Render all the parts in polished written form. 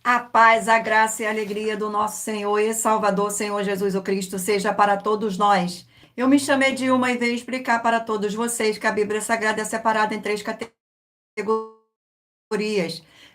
A paz, a graça e a alegria do nosso Senhor e Salvador, Senhor Jesus o Cristo, seja para todos nós. Eu me chamei Dilma e venho explicar para todos vocês que a Bíblia Sagrada é separada em três categorias: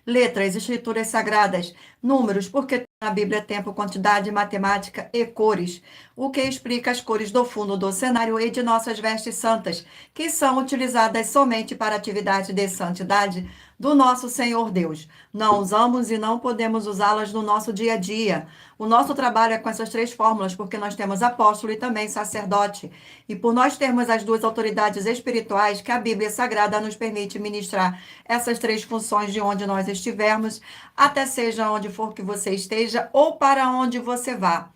letras, escrituras sagradas, números, porque na Bíblia tempo, quantidade, matemática e cores, o que explica as cores do fundo do cenário e de nossas vestes santas, que são utilizadas somente para atividade de santidade do nosso Senhor Deus. Não usamos e não podemos usá-las no nosso dia a dia. O nosso trabalho é com essas três fórmulas, porque nós temos apóstolo e também sacerdote. E por nós termos as duas autoridades espirituais que a Bíblia Sagrada nos permite ministrar essas três funções de onde nós estivermos, até seja onde for que você esteja ou para onde você vá.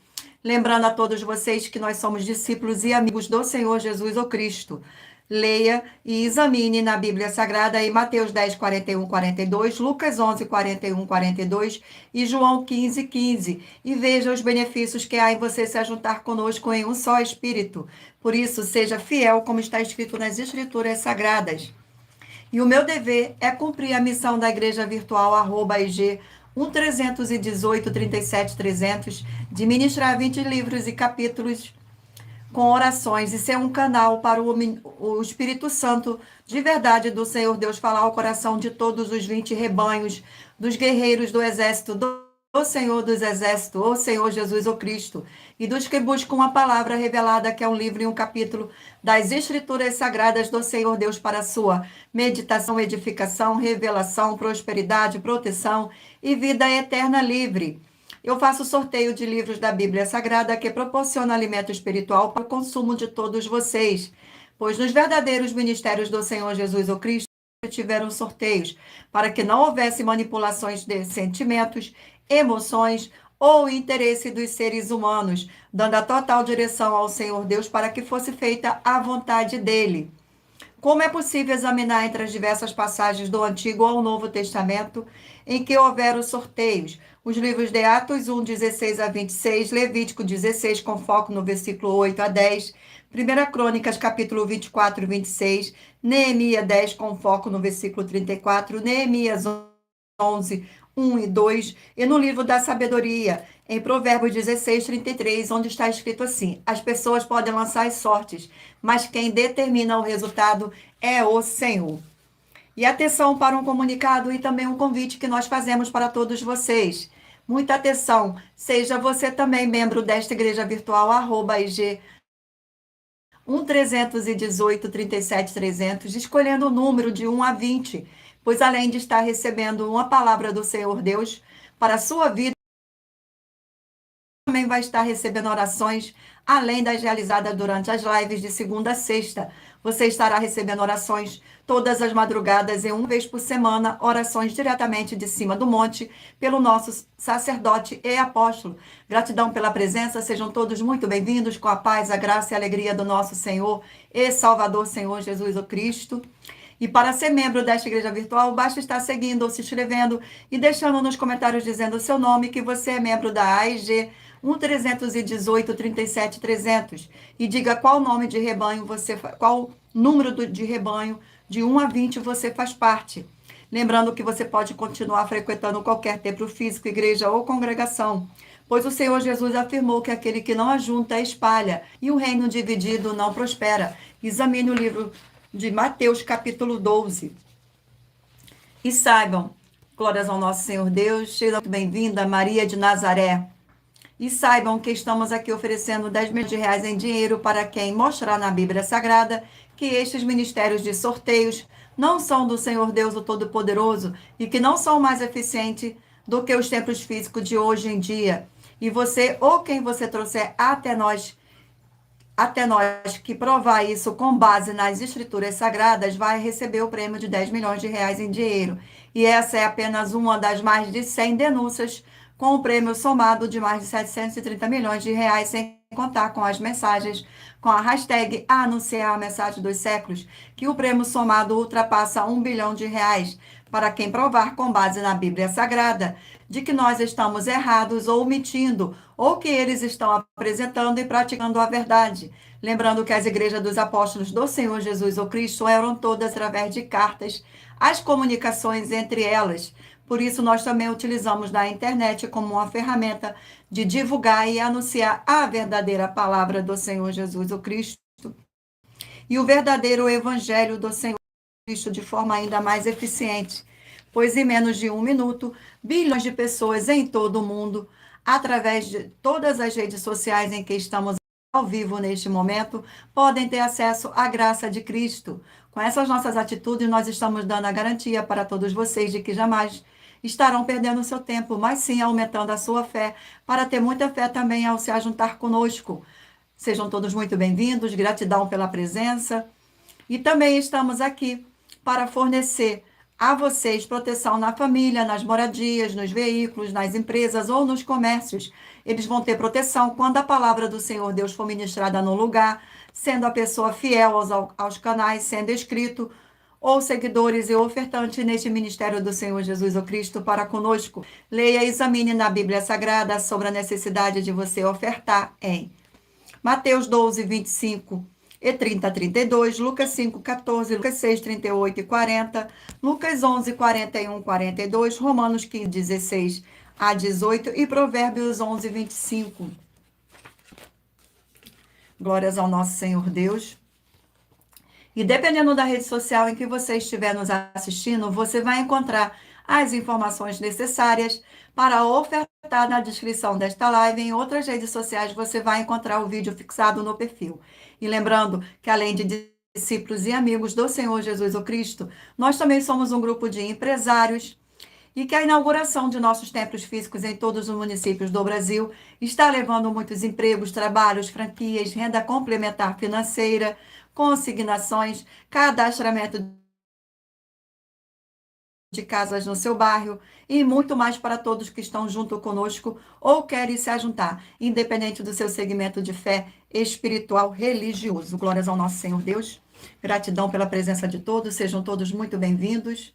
Lembrando a todos vocês que nós somos discípulos e amigos do Senhor Jesus o Cristo. Leia e examine na Bíblia Sagrada em Mateus 10, 41, 42, Lucas 11, 41, 42 e João 15, 15. E veja os benefícios que há em você se ajuntar conosco em um só Espírito. Por isso, seja fiel como está escrito nas Escrituras Sagradas. E o meu dever é cumprir a missão da Igreja Virtual IG 1318 37 300 de ministrar 20 livros e capítulos com orações e ser um canal para o Espírito Santo de verdade do Senhor Deus falar ao coração de todos os 20 rebanhos dos guerreiros do exército do Senhor dos Exércitos, o Senhor Jesus o Cristo, e dos que buscam a palavra revelada, que é um livro e um capítulo das Escrituras Sagradas do Senhor Deus para a sua meditação, edificação, revelação, prosperidade, proteção e vida eterna livre. Eu faço sorteio de livros da Bíblia Sagrada que proporciona alimento espiritual para o consumo de todos vocês, pois nos verdadeiros ministérios do Senhor Jesus o Cristo tiveram sorteios, para que não houvesse manipulações de sentimentos, emoções ou interesse dos seres humanos, dando a total direção ao Senhor Deus para que fosse feita a vontade dele. Como é possível examinar entre as diversas passagens do Antigo ao Novo Testamento em que houveram sorteios? Os livros de Atos 1, 16 a 26, Levítico 16, com foco no versículo 8 a 10, 1 Crônicas, capítulo 24 e 26, Neemias 10, com foco no versículo 34, Neemias 11, 1 e 2, e no livro da sabedoria, em Provérbios 16, 33, onde está escrito assim: as pessoas podem lançar as sortes, mas quem determina o resultado é o Senhor. E atenção para um comunicado e também um convite que nós fazemos para todos vocês. Muita atenção, seja você também membro desta igreja virtual, IG 1318 37 300, escolhendo o número de 1 a 20, pois além de estar recebendo uma palavra do Senhor Deus para a sua vida, também vai estar recebendo orações, além das realizadas durante as lives de segunda a sexta. Você estará recebendo orações todas as madrugadas e uma vez por semana, orações diretamente de cima do monte, pelo nosso sacerdote e apóstolo. Gratidão pela presença, sejam todos muito bem-vindos, com a paz, a graça e a alegria do nosso Senhor e Salvador, Senhor Jesus o Cristo. E para ser membro desta igreja virtual, basta estar seguindo ou se inscrevendo e deixando nos comentários dizendo o seu nome, que você é membro da AIG 1318 37 300. E diga qual nome de rebanho qual número de rebanho de 1 a 20 você faz parte. Lembrando que você pode continuar frequentando qualquer templo físico, igreja ou congregação, pois o Senhor Jesus afirmou que aquele que não ajunta espalha, e o reino dividido não prospera. Examine o livro de Mateus, capítulo 12. E saibam, glórias ao nosso Senhor Deus, seja muito bem-vinda, Maria de Nazaré. E saibam que estamos aqui oferecendo 10 milhões de reais em dinheiro para quem mostrar na Bíblia Sagrada que estes ministérios de sorteios não são do Senhor Deus, o Todo-Poderoso, e que não são mais eficientes do que os templos físicos de hoje em dia. E você, ou quem você trouxer até nós que provar isso com base nas escrituras sagradas, vai receber o prêmio de 10 milhões de reais em dinheiro. E essa é apenas uma das mais de 100 denúncias, com o prêmio somado de mais de 730 milhões de reais, sem contar com as mensagens, com a hashtag Anunciar a Mensagem dos Séculos, que o prêmio somado ultrapassa 1 bilhão de reais. para quem provar com base na Bíblia Sagrada de que nós estamos errados ou mentindo, ou que eles estão apresentando e praticando a verdade. Lembrando que as igrejas dos apóstolos do Senhor Jesus ou Cristo eram todas através de cartas, as comunicações entre elas. Por isso, nós também utilizamos da internet como uma ferramenta de divulgar e anunciar a verdadeira palavra do Senhor Jesus o Cristo e o verdadeiro evangelho do Senhor Cristo de forma ainda mais eficiente, pois em menos de 1 minuto, bilhões de pessoas em todo o mundo, através de todas as redes sociais em que estamos ao vivo neste momento, podem ter acesso à graça de Cristo. Com essas nossas atitudes, nós estamos dando a garantia para todos vocês de que jamais estarão perdendo o seu tempo, mas sim aumentando a sua fé, para ter muita fé também ao se ajuntar conosco. Sejam todos muito bem-vindos, gratidão pela presença. E também estamos aqui para fornecer a vocês proteção na família, nas moradias, nos veículos, nas empresas ou nos comércios. Eles vão ter proteção quando a palavra do Senhor Deus for ministrada no lugar, sendo a pessoa fiel aos canais, sendo inscrito, ou seguidores e ofertantes neste ministério do Senhor Jesus o Cristo para conosco. Leia e examine na Bíblia Sagrada sobre a necessidade de você ofertar em Mateus 12, 25 e 30 a 32, Lucas 5, 14, Lucas 6, 38 e 40, Lucas 11, 41, 42, Romanos 15, 16 a 18 e Provérbios 11, 25. Glórias ao nosso Senhor Deus. E dependendo da rede social em que você estiver nos assistindo, você vai encontrar as informações necessárias para ofertar na descrição desta live. Em outras redes sociais você vai encontrar o vídeo fixado no perfil. E lembrando que além de discípulos e amigos do Senhor Jesus o Cristo, nós também somos um grupo de empresários e que a inauguração de nossos templos físicos em todos os municípios do Brasil está levando muitos empregos, trabalhos, franquias, renda complementar financeira, consignações, cadastramento de casas no seu bairro e muito mais para todos que estão junto conosco ou querem se ajuntar, independente do seu segmento de fé espiritual religioso. Glórias ao nosso Senhor Deus. Gratidão pela presença de todos. Sejam todos muito bem-vindos.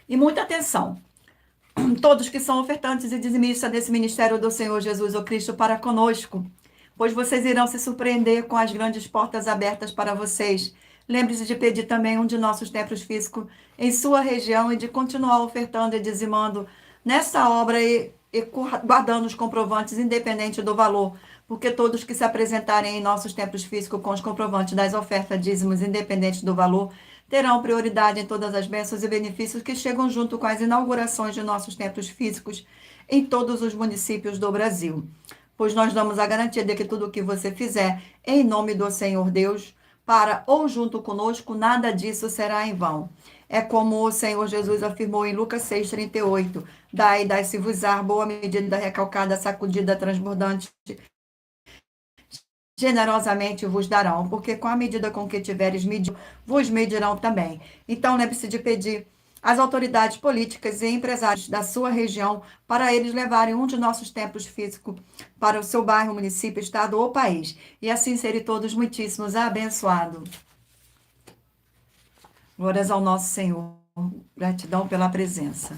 E muita atenção. Todos que são ofertantes e dizimistas desse ministério do Senhor Jesus o Cristo para conosco, pois vocês irão se surpreender com as grandes portas abertas para vocês. Lembre-se de pedir também um de nossos templos físicos em sua região e de continuar ofertando e dizimando nessa obra e guardando os comprovantes independente do valor, porque todos que se apresentarem em nossos templos físicos com os comprovantes das ofertas dízimos independente do valor, terão prioridade em todas as bênçãos e benefícios que chegam junto com as inaugurações de nossos templos físicos em todos os municípios do Brasil. Pois nós damos a garantia de que tudo o que você fizer em nome do Senhor Deus, para ou junto conosco, nada disso será em vão. É como o Senhor Jesus afirmou em Lucas 6,38, dai, dai-se-vos-á, boa medida, recalcada, sacudida, transbordante, generosamente vos darão, porque com a medida com que tiveres medido, vos medirão também. Então, lembre-se de pedir às autoridades políticas e empresários da sua região para eles levarem um de nossos templos físicos para o seu bairro, município, estado ou país. E assim serem todos muitíssimos abençoados. Glórias ao nosso Senhor. Gratidão pela presença.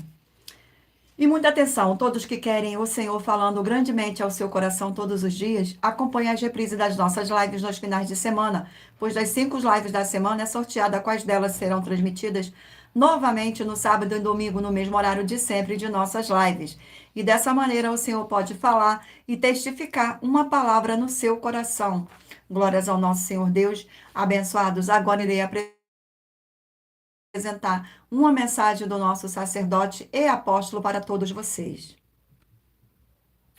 E muita atenção, todos que querem o Senhor falando grandemente ao seu coração todos os dias, acompanhem as reprises das nossas lives nos finais de semana, pois das 5 lives da semana é sorteada quais delas serão transmitidas novamente no sábado e domingo, no mesmo horário de sempre de nossas lives. E dessa maneira o Senhor pode falar e testificar uma palavra no seu coração. Glórias ao nosso Senhor Deus, abençoados. Agora irei apresentar uma mensagem do nosso sacerdote e apóstolo para todos vocês.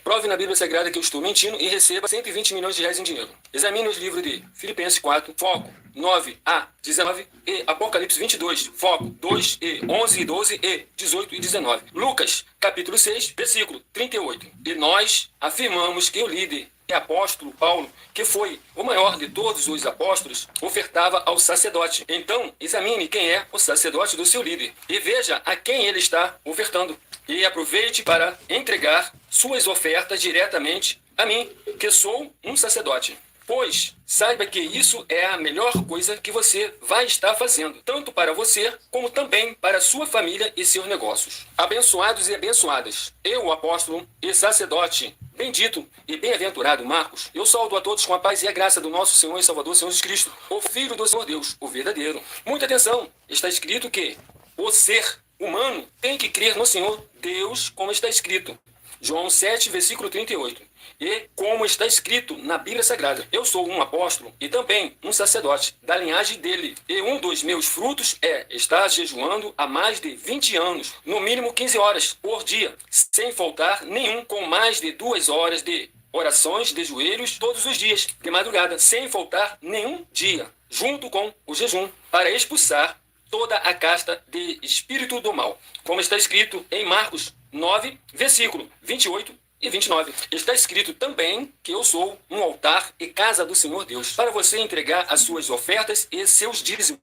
Prove na Bíblia Sagrada que eu estou mentindo e receba 120 milhões de reais em dinheiro. Examine os livros de Filipenses 4, foco 9 a 19 e Apocalipse 22, foco 2 e 11 e 12 e 18 e 19. Lucas, capítulo 6, versículo 38. E nós afirmamos que o líder e apóstolo Paulo, que foi o maior de todos os apóstolos, ofertava ao sacerdote. Então, examine quem é o sacerdote do seu líder e veja a quem ele está ofertando. E aproveite para entregar suas ofertas diretamente a mim, que sou um sacerdote. pois saiba que isso é a melhor coisa que você vai estar fazendo, tanto para você, como também para sua família e seus negócios. Abençoados e abençoadas, eu, o apóstolo e sacerdote, bendito e bem-aventurado Marcos, eu saúdo a todos com a paz e a graça do nosso Senhor e Salvador, Senhor Jesus Cristo, o Filho do Senhor Deus, o verdadeiro. Muita atenção, está escrito que o ser humano tem que crer no Senhor Deus, como está escrito. João 7, versículo 38. E como está escrito na Bíblia Sagrada, eu sou um apóstolo e também um sacerdote da linhagem dele. E um dos meus frutos é estar jejuando há mais de 20 anos, no mínimo 15 horas por dia, sem faltar nenhum, com mais de 2 horas de orações de joelhos todos os dias, de madrugada, sem faltar nenhum dia, junto com o jejum, para expulsar toda a casta de espírito do mal. Como está escrito em Marcos 9, versículo 28 e 29. Está escrito também que eu sou um altar e casa do Senhor Deus, para você entregar as suas ofertas e seus dízimos.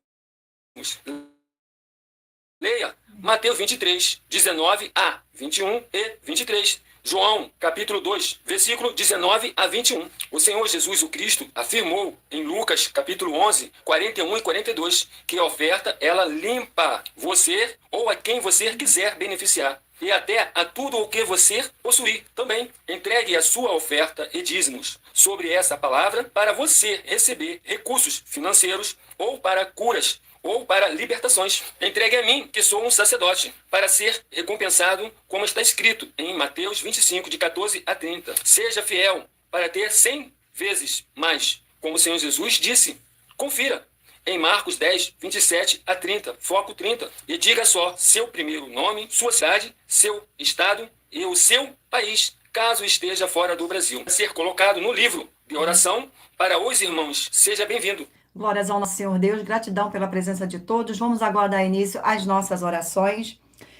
Leia Mateus 23, 19 a 21 e 23. João, capítulo 2, versículo 19 a 21. O Senhor Jesus o Cristo afirmou em Lucas, capítulo 11, 41 e 42, que a oferta, ela limpa você ou a quem você quiser beneficiar. E até a tudo o que você possuir também. Entregue a sua oferta e dízimos sobre essa palavra para você receber recursos financeiros ou para curas ou para libertações. Entregue a mim, que sou um sacerdote, para ser recompensado, como está escrito em Mateus 25, de 14 a 30. Seja fiel para ter 100 vezes mais, como o Senhor Jesus disse. Confira em Marcos 10, 27 a 30, foco 30. E diga só seu primeiro nome, sua cidade, seu estado e o seu país, caso esteja fora do Brasil. Ser colocado no livro de oração para os irmãos. Seja bem-vindo. Glórias ao nosso Senhor Deus, gratidão pela presença de todos. Vamos agora dar início às nossas orações.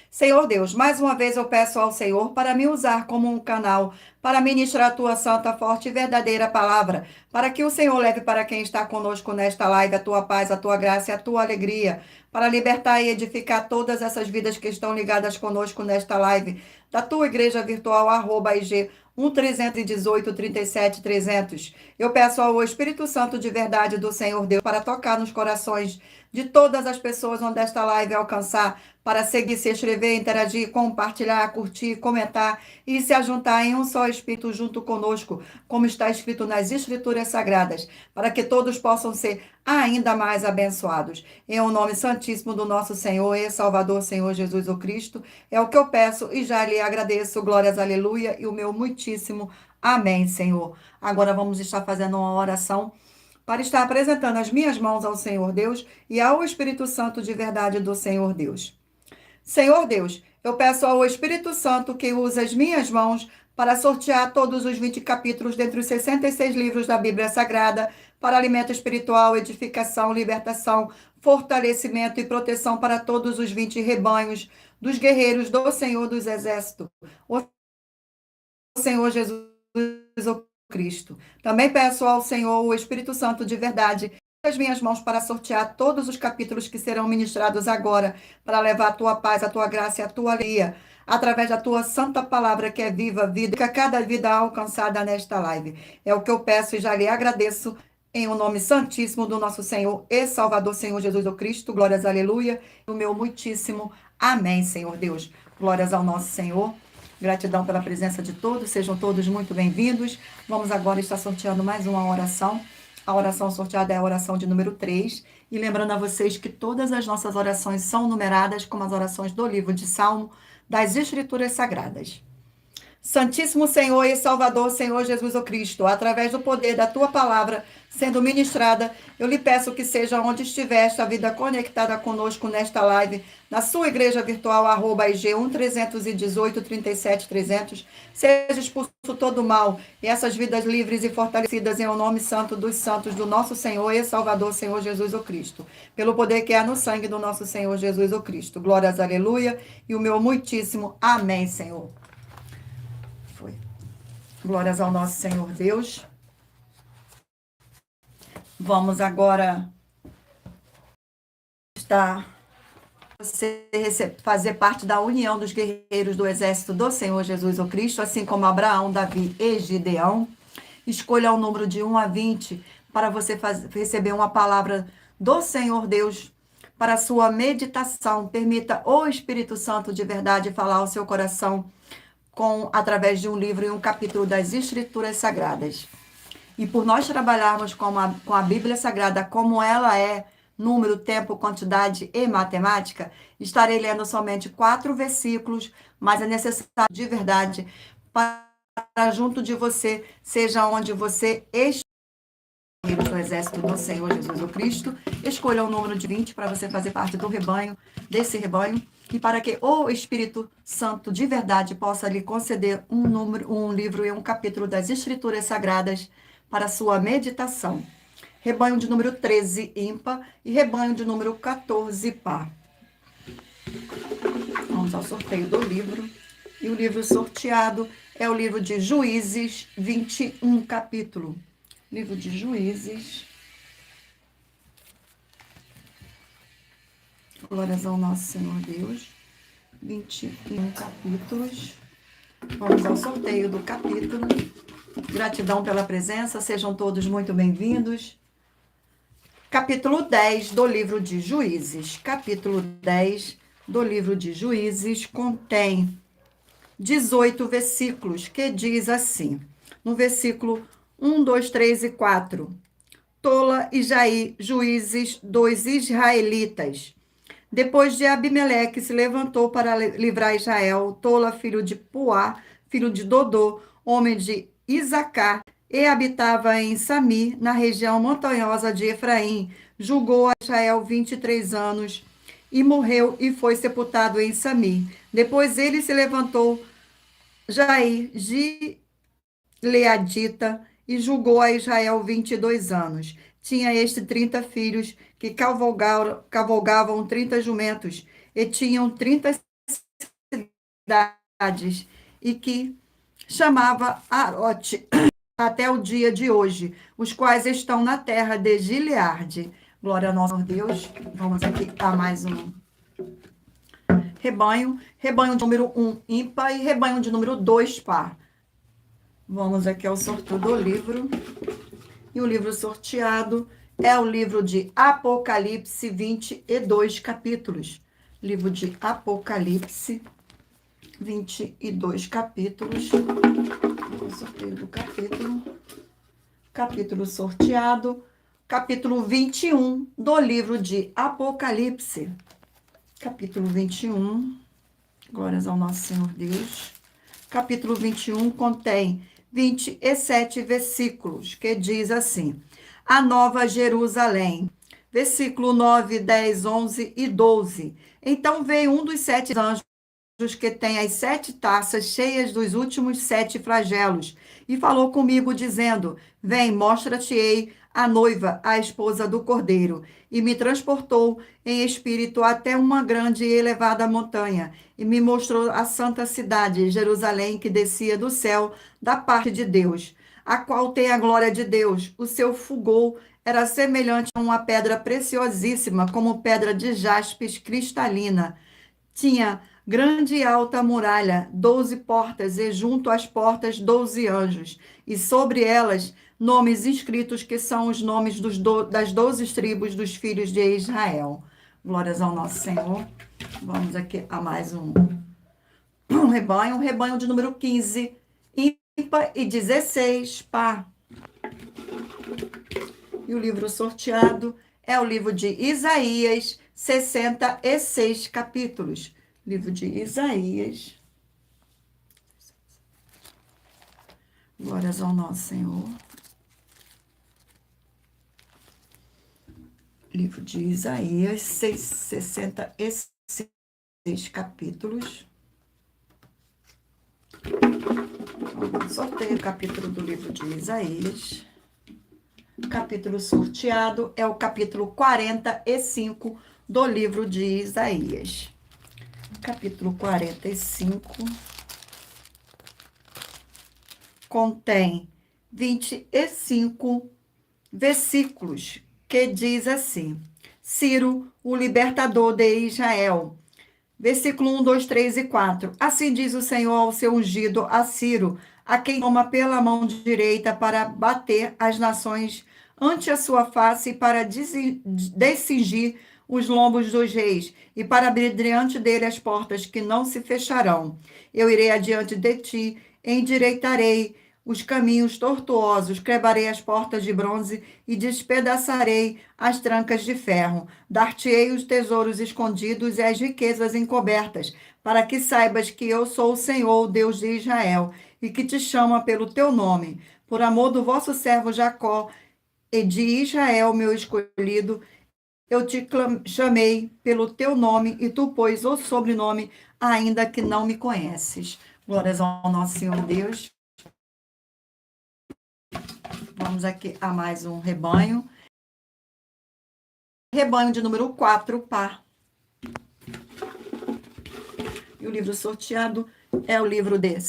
Senhor Deus, mais uma vez eu peço ao Senhor para me usar como um canal para ministrar a tua santa, forte e verdadeira palavra, para que o Senhor leve para quem está conosco nesta live a tua paz, a tua graça e a tua alegria, para libertar e edificar todas essas vidas que estão ligadas conosco nesta live, da tua igreja virtual, @IG 1318 37 300. Eu peço ao Espírito Santo de verdade do Senhor Deus para tocar nos corações de todas as pessoas onde esta live alcançar, para seguir, se inscrever, interagir, compartilhar, curtir, comentar e se ajuntar em um só Espírito junto conosco, como está escrito nas Escrituras Sagradas, para que todos possam ser ainda mais abençoados. Em o nome santíssimo do nosso Senhor e Salvador, Senhor Jesus o Cristo, é o que eu peço e já lhe agradeço. Glórias, aleluia, e o meu muitíssimo amém, Senhor. Agora vamos estar fazendo uma oração para estar apresentando as minhas mãos ao Senhor Deus e ao Espírito Santo de verdade do Senhor Deus. Senhor Deus, eu peço ao Espírito Santo que use as minhas mãos para sortear todos os 20 capítulos dentre os 66 livros da Bíblia Sagrada, para alimento espiritual, edificação, libertação, fortalecimento e proteção para todos os 20 rebanhos dos guerreiros do Senhor dos Exércitos, o Senhor Jesus o Cristo. Também peço ao Senhor, o Espírito Santo de verdade, as minhas mãos para sortear todos os capítulos que serão ministrados agora, para levar a tua paz, a tua graça e a tua alegria, através da tua santa palavra que é viva, vida, que a cada vida alcançada nesta live. É o que eu peço e já lhe agradeço, em o nome santíssimo do nosso Senhor e Salvador, Senhor Jesus o Cristo. Glórias, aleluia, o meu muitíssimo amém, Senhor Deus. Glórias ao nosso Senhor. Gratidão pela presença de todos, sejam todos muito bem-vindos. Vamos agora estar sorteando mais uma oração. A oração sorteada é a oração de número 3. E lembrando a vocês que todas as nossas orações são numeradas como as orações do livro de Salmo das Escrituras Sagradas. Santíssimo Senhor e Salvador, Senhor Jesus o Cristo, através do poder da tua palavra sendo ministrada, eu lhe peço que seja onde estiver esta vida conectada conosco nesta live, na sua igreja virtual, @IG 1318 37 300, seja expulso todo o mal e essas vidas livres e fortalecidas em o nome santo dos santos do nosso Senhor e Salvador, Senhor Jesus o Cristo, pelo poder que há no sangue do nosso Senhor Jesus o Cristo. Glórias, aleluia, e o meu muitíssimo amém, Senhor. Foi. Glórias ao nosso Senhor Deus. Vamos agora fazer parte da união dos guerreiros do exército do Senhor Jesus o Cristo, assim como Abraão, Davi e Gideão. Escolha o número de 1 a 20 para você receber uma palavra do Senhor Deus para a sua meditação. Permita o Espírito Santo de verdade falar ao seu coração através de um livro e um capítulo das Escrituras Sagradas. E por nós trabalharmos com a Bíblia Sagrada como ela é, número, tempo, quantidade e matemática, estarei lendo somente 4 versículos, mas é necessário de verdade para junto de você, seja onde você estiver, do exército do Senhor Jesus o Cristo, escolha o número de 20 para você fazer parte do rebanho, desse rebanho, e para que o Espírito Santo de verdade possa lhe conceder um livro e um capítulo das Escrituras Sagradas para a sua meditação. Rebanho de número 13, ímpar, e rebanho de número 14, par. Vamos ao sorteio do livro. E o livro sorteado é o livro de Juízes, 21 capítulo. Livro de Juízes. Glórias ao nosso Senhor Deus. 21 capítulos. Vamos ao sorteio do capítulo. Gratidão pela presença, sejam todos muito bem-vindos. Capítulo 10 do livro de Juízes. Capítulo 10 do livro de Juízes contém 18 versículos, que diz assim, no versículo 1, 2, 3 e 4. Tola e Jair, juízes dos israelitas. Depois de Abimeleque se levantou para livrar Israel, Tola, filho de Puá, filho de Dodô, homem de Isacar, e habitava em Samir, na região montanhosa de Efraim. Julgou a Israel 23 anos e morreu e foi sepultado em Samir. Depois ele se levantou, Jair, Gileadita, e julgou a Israel 22 anos. Tinha este 30 filhos, que cavalgavam 30 jumentos, e tinham 30 cidades, e que chamava Arote até o dia de hoje, os quais estão na terra de Gileade. Glória ao nosso Deus. Vamos aqui a mais um rebanho. Rebanho de número 1, ímpar, e rebanho de número 2, par. Vamos aqui ao sorteio do livro. E o livro sorteado é o livro de Apocalipse, 22 capítulos. Livro de Apocalipse, 22 capítulos. O sorteio do capítulo. Capítulo sorteado. Capítulo 21 do livro de Apocalipse. Capítulo 21. Glórias ao nosso Senhor Deus. Capítulo 21 contém 27 versículos, que diz assim: a Nova Jerusalém. Versículo 9, 10, 11 e 12. Então veio um dos 7 anjos que tem as 7 taças cheias dos últimos 7 flagelos, e falou comigo, dizendo: vem, mostra-te-ei a noiva, a esposa do Cordeiro. E me transportou em espírito até uma grande e elevada montanha, e me mostrou a santa cidade, Jerusalém, que descia do céu, da parte de Deus, a qual tem a glória de Deus. O seu fulgor era semelhante a uma pedra preciosíssima, como pedra de jaspes cristalina. Tinha grande e alta muralha, 12 portas, e junto às portas 12 anjos, e sobre elas nomes inscritos, que são os nomes das 12 tribos dos filhos de Israel. Glórias ao nosso Senhor. Vamos aqui a mais um rebanho de número 15, ímpar, e 16, par. E o livro sorteado é o livro de Isaías, 66 capítulos. Livro de Isaías. Glórias ao nosso Senhor. Livro de Isaías, 66 capítulos. Vamos sorteio o capítulo do livro de Isaías. O capítulo sorteado é o capítulo 45 do livro de Isaías. Capítulo 45 contém 25 versículos, que diz assim: Ciro, o libertador de Israel. Versículo 1, 2, 3 e 4. Assim diz o Senhor ao seu ungido, a Ciro, a quem toma pela mão direita para bater as nações ante a sua face e para descingir os lombos dos reis, e para abrir diante dele as portas que não se fecharão. Eu irei adiante de ti, endireitarei os caminhos tortuosos, quebrarei as portas de bronze e despedaçarei as trancas de ferro. Dar-te-ei os tesouros escondidos e as riquezas encobertas, para que saibas que eu sou o Senhor, o Deus de Israel, e que te chama pelo teu nome. Por amor do vosso servo Jacó e de Israel, meu escolhido, eu te chamei pelo teu nome, e tu pôs o sobrenome, ainda que não me conheces. Glórias ao nosso Senhor Deus. Vamos aqui a mais um rebanho. Rebanho de número 4, par. E o livro sorteado é o livro de 2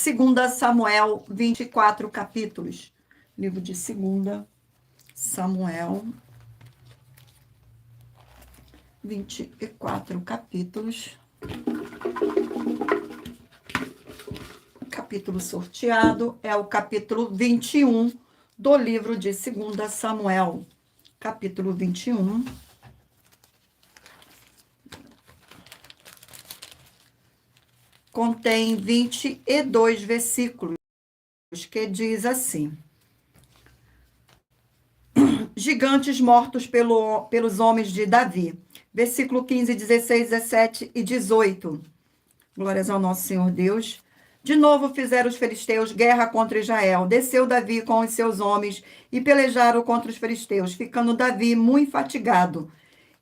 Samuel, 24 capítulos. Livro de 2 Samuel, 24 capítulos. Capítulo sorteado é o capítulo 21 do livro de 2 Samuel. Capítulo 21. Contém 22 versículos, que diz assim: gigantes mortos pelos homens de Davi. Versículo 15, 16, 17 e 18. Glórias ao nosso Senhor Deus. De novo fizeram os filisteus guerra contra Israel. Desceu Davi com os seus homens e pelejaram contra os filisteus, ficando Davi muito fatigado.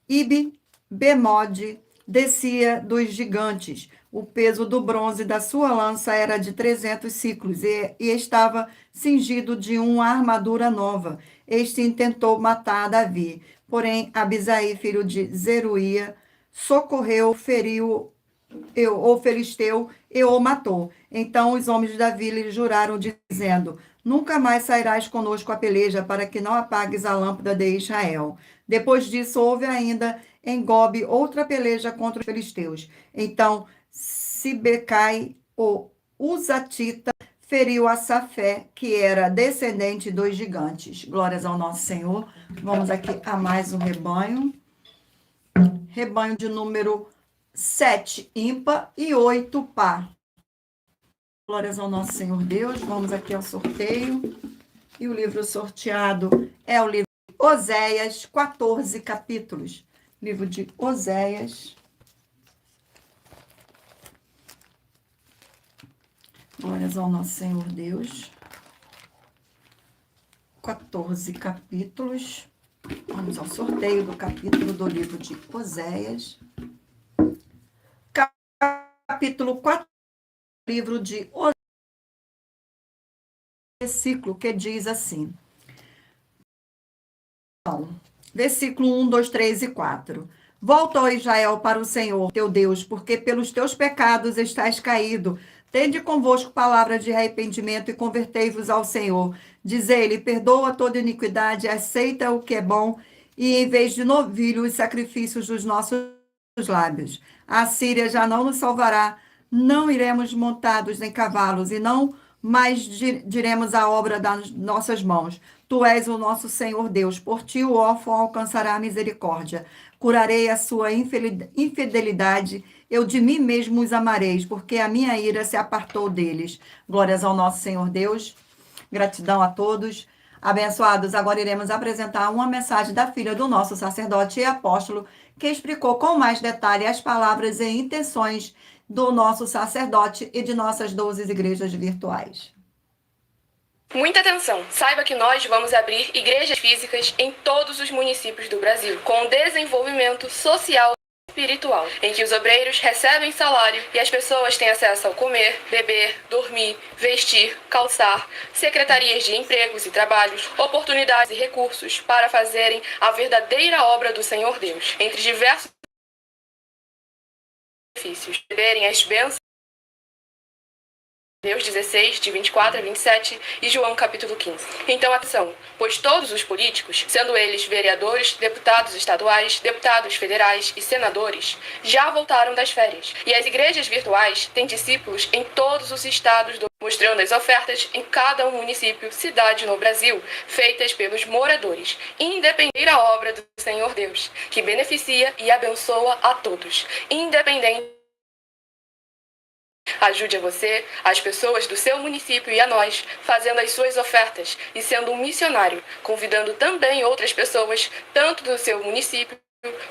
Ibe-Bemode descia dos gigantes. O peso do bronze da sua lança era de 300 siclos e estava cingido de uma armadura nova. Este intentou matar Davi, porém Abisai, filho de Zeruia, socorreu, feriu o filisteu e o matou. Então os homens de Davi lhe juraram, dizendo: nunca mais sairás conosco a peleja, para que não apagues a lâmpada de Israel. Depois disso, houve ainda em Gobe outra peleja contra os filisteus. Então Sibecai, o Uzatita, feriu a Safé, que era descendente dos gigantes. Glórias ao nosso Senhor. Vamos aqui a mais um rebanho. Rebanho de número 7 ímpar e 8 par. Glórias ao nosso Senhor Deus. Vamos aqui ao sorteio. E o livro sorteado é o livro de Oséias, 14 capítulos. Livro de Oséias. Glórias ao nosso Senhor Deus. 14 capítulos. Vamos ao sorteio do capítulo do livro de Oséias. Capítulo 4, livro de Oséias, versículo que diz assim. Versículo 1, 2, 3 e 4. Volta, ó Israel, para o Senhor, teu Deus, porque pelos teus pecados estás caído. Tende convosco palavra de arrependimento e convertei-vos ao Senhor. Diz-lhe, perdoa toda iniquidade, aceita o que é bom, e em vez de novilho, os sacrifícios dos nossos lábios. A Síria já não nos salvará, não iremos montados em cavalos, e não mais diremos a obra das nossas mãos. Tu és o nosso Senhor Deus, por ti o órfão alcançará a misericórdia. Curarei a sua infidelidade, eu de mim mesmo os amareis, porque a minha ira se apartou deles. Glórias ao nosso Senhor Deus. Gratidão a todos. Abençoados, agora iremos apresentar uma mensagem da filha do nosso sacerdote e apóstolo, que explicou com mais detalhe as palavras e intenções do nosso sacerdote e de nossas 12 igrejas virtuais. Muita atenção! Saiba que nós vamos abrir igrejas físicas em todos os municípios do Brasil, com desenvolvimento social e espiritual, em que os obreiros recebem salário e as pessoas têm acesso ao comer, beber, dormir, vestir, calçar, secretarias de empregos e trabalhos, oportunidades e recursos para fazerem a verdadeira obra do Senhor Deus, entre diversos benefícios, receberem as bênçãos Mateus 16, de 24 a 27 e João capítulo 15. Então, atenção, pois todos os políticos, sendo eles vereadores, deputados estaduais, deputados federais e senadores, já voltaram das férias. E as igrejas virtuais têm discípulos em todos os estados do mostrando as ofertas em cada município, cidade no Brasil, feitas pelos moradores, independente da obra do Senhor Deus, que beneficia e abençoa a todos, independente. Ajude a você, as pessoas do seu município e a nós, fazendo as suas ofertas e sendo um missionário, convidando também outras pessoas, tanto do seu município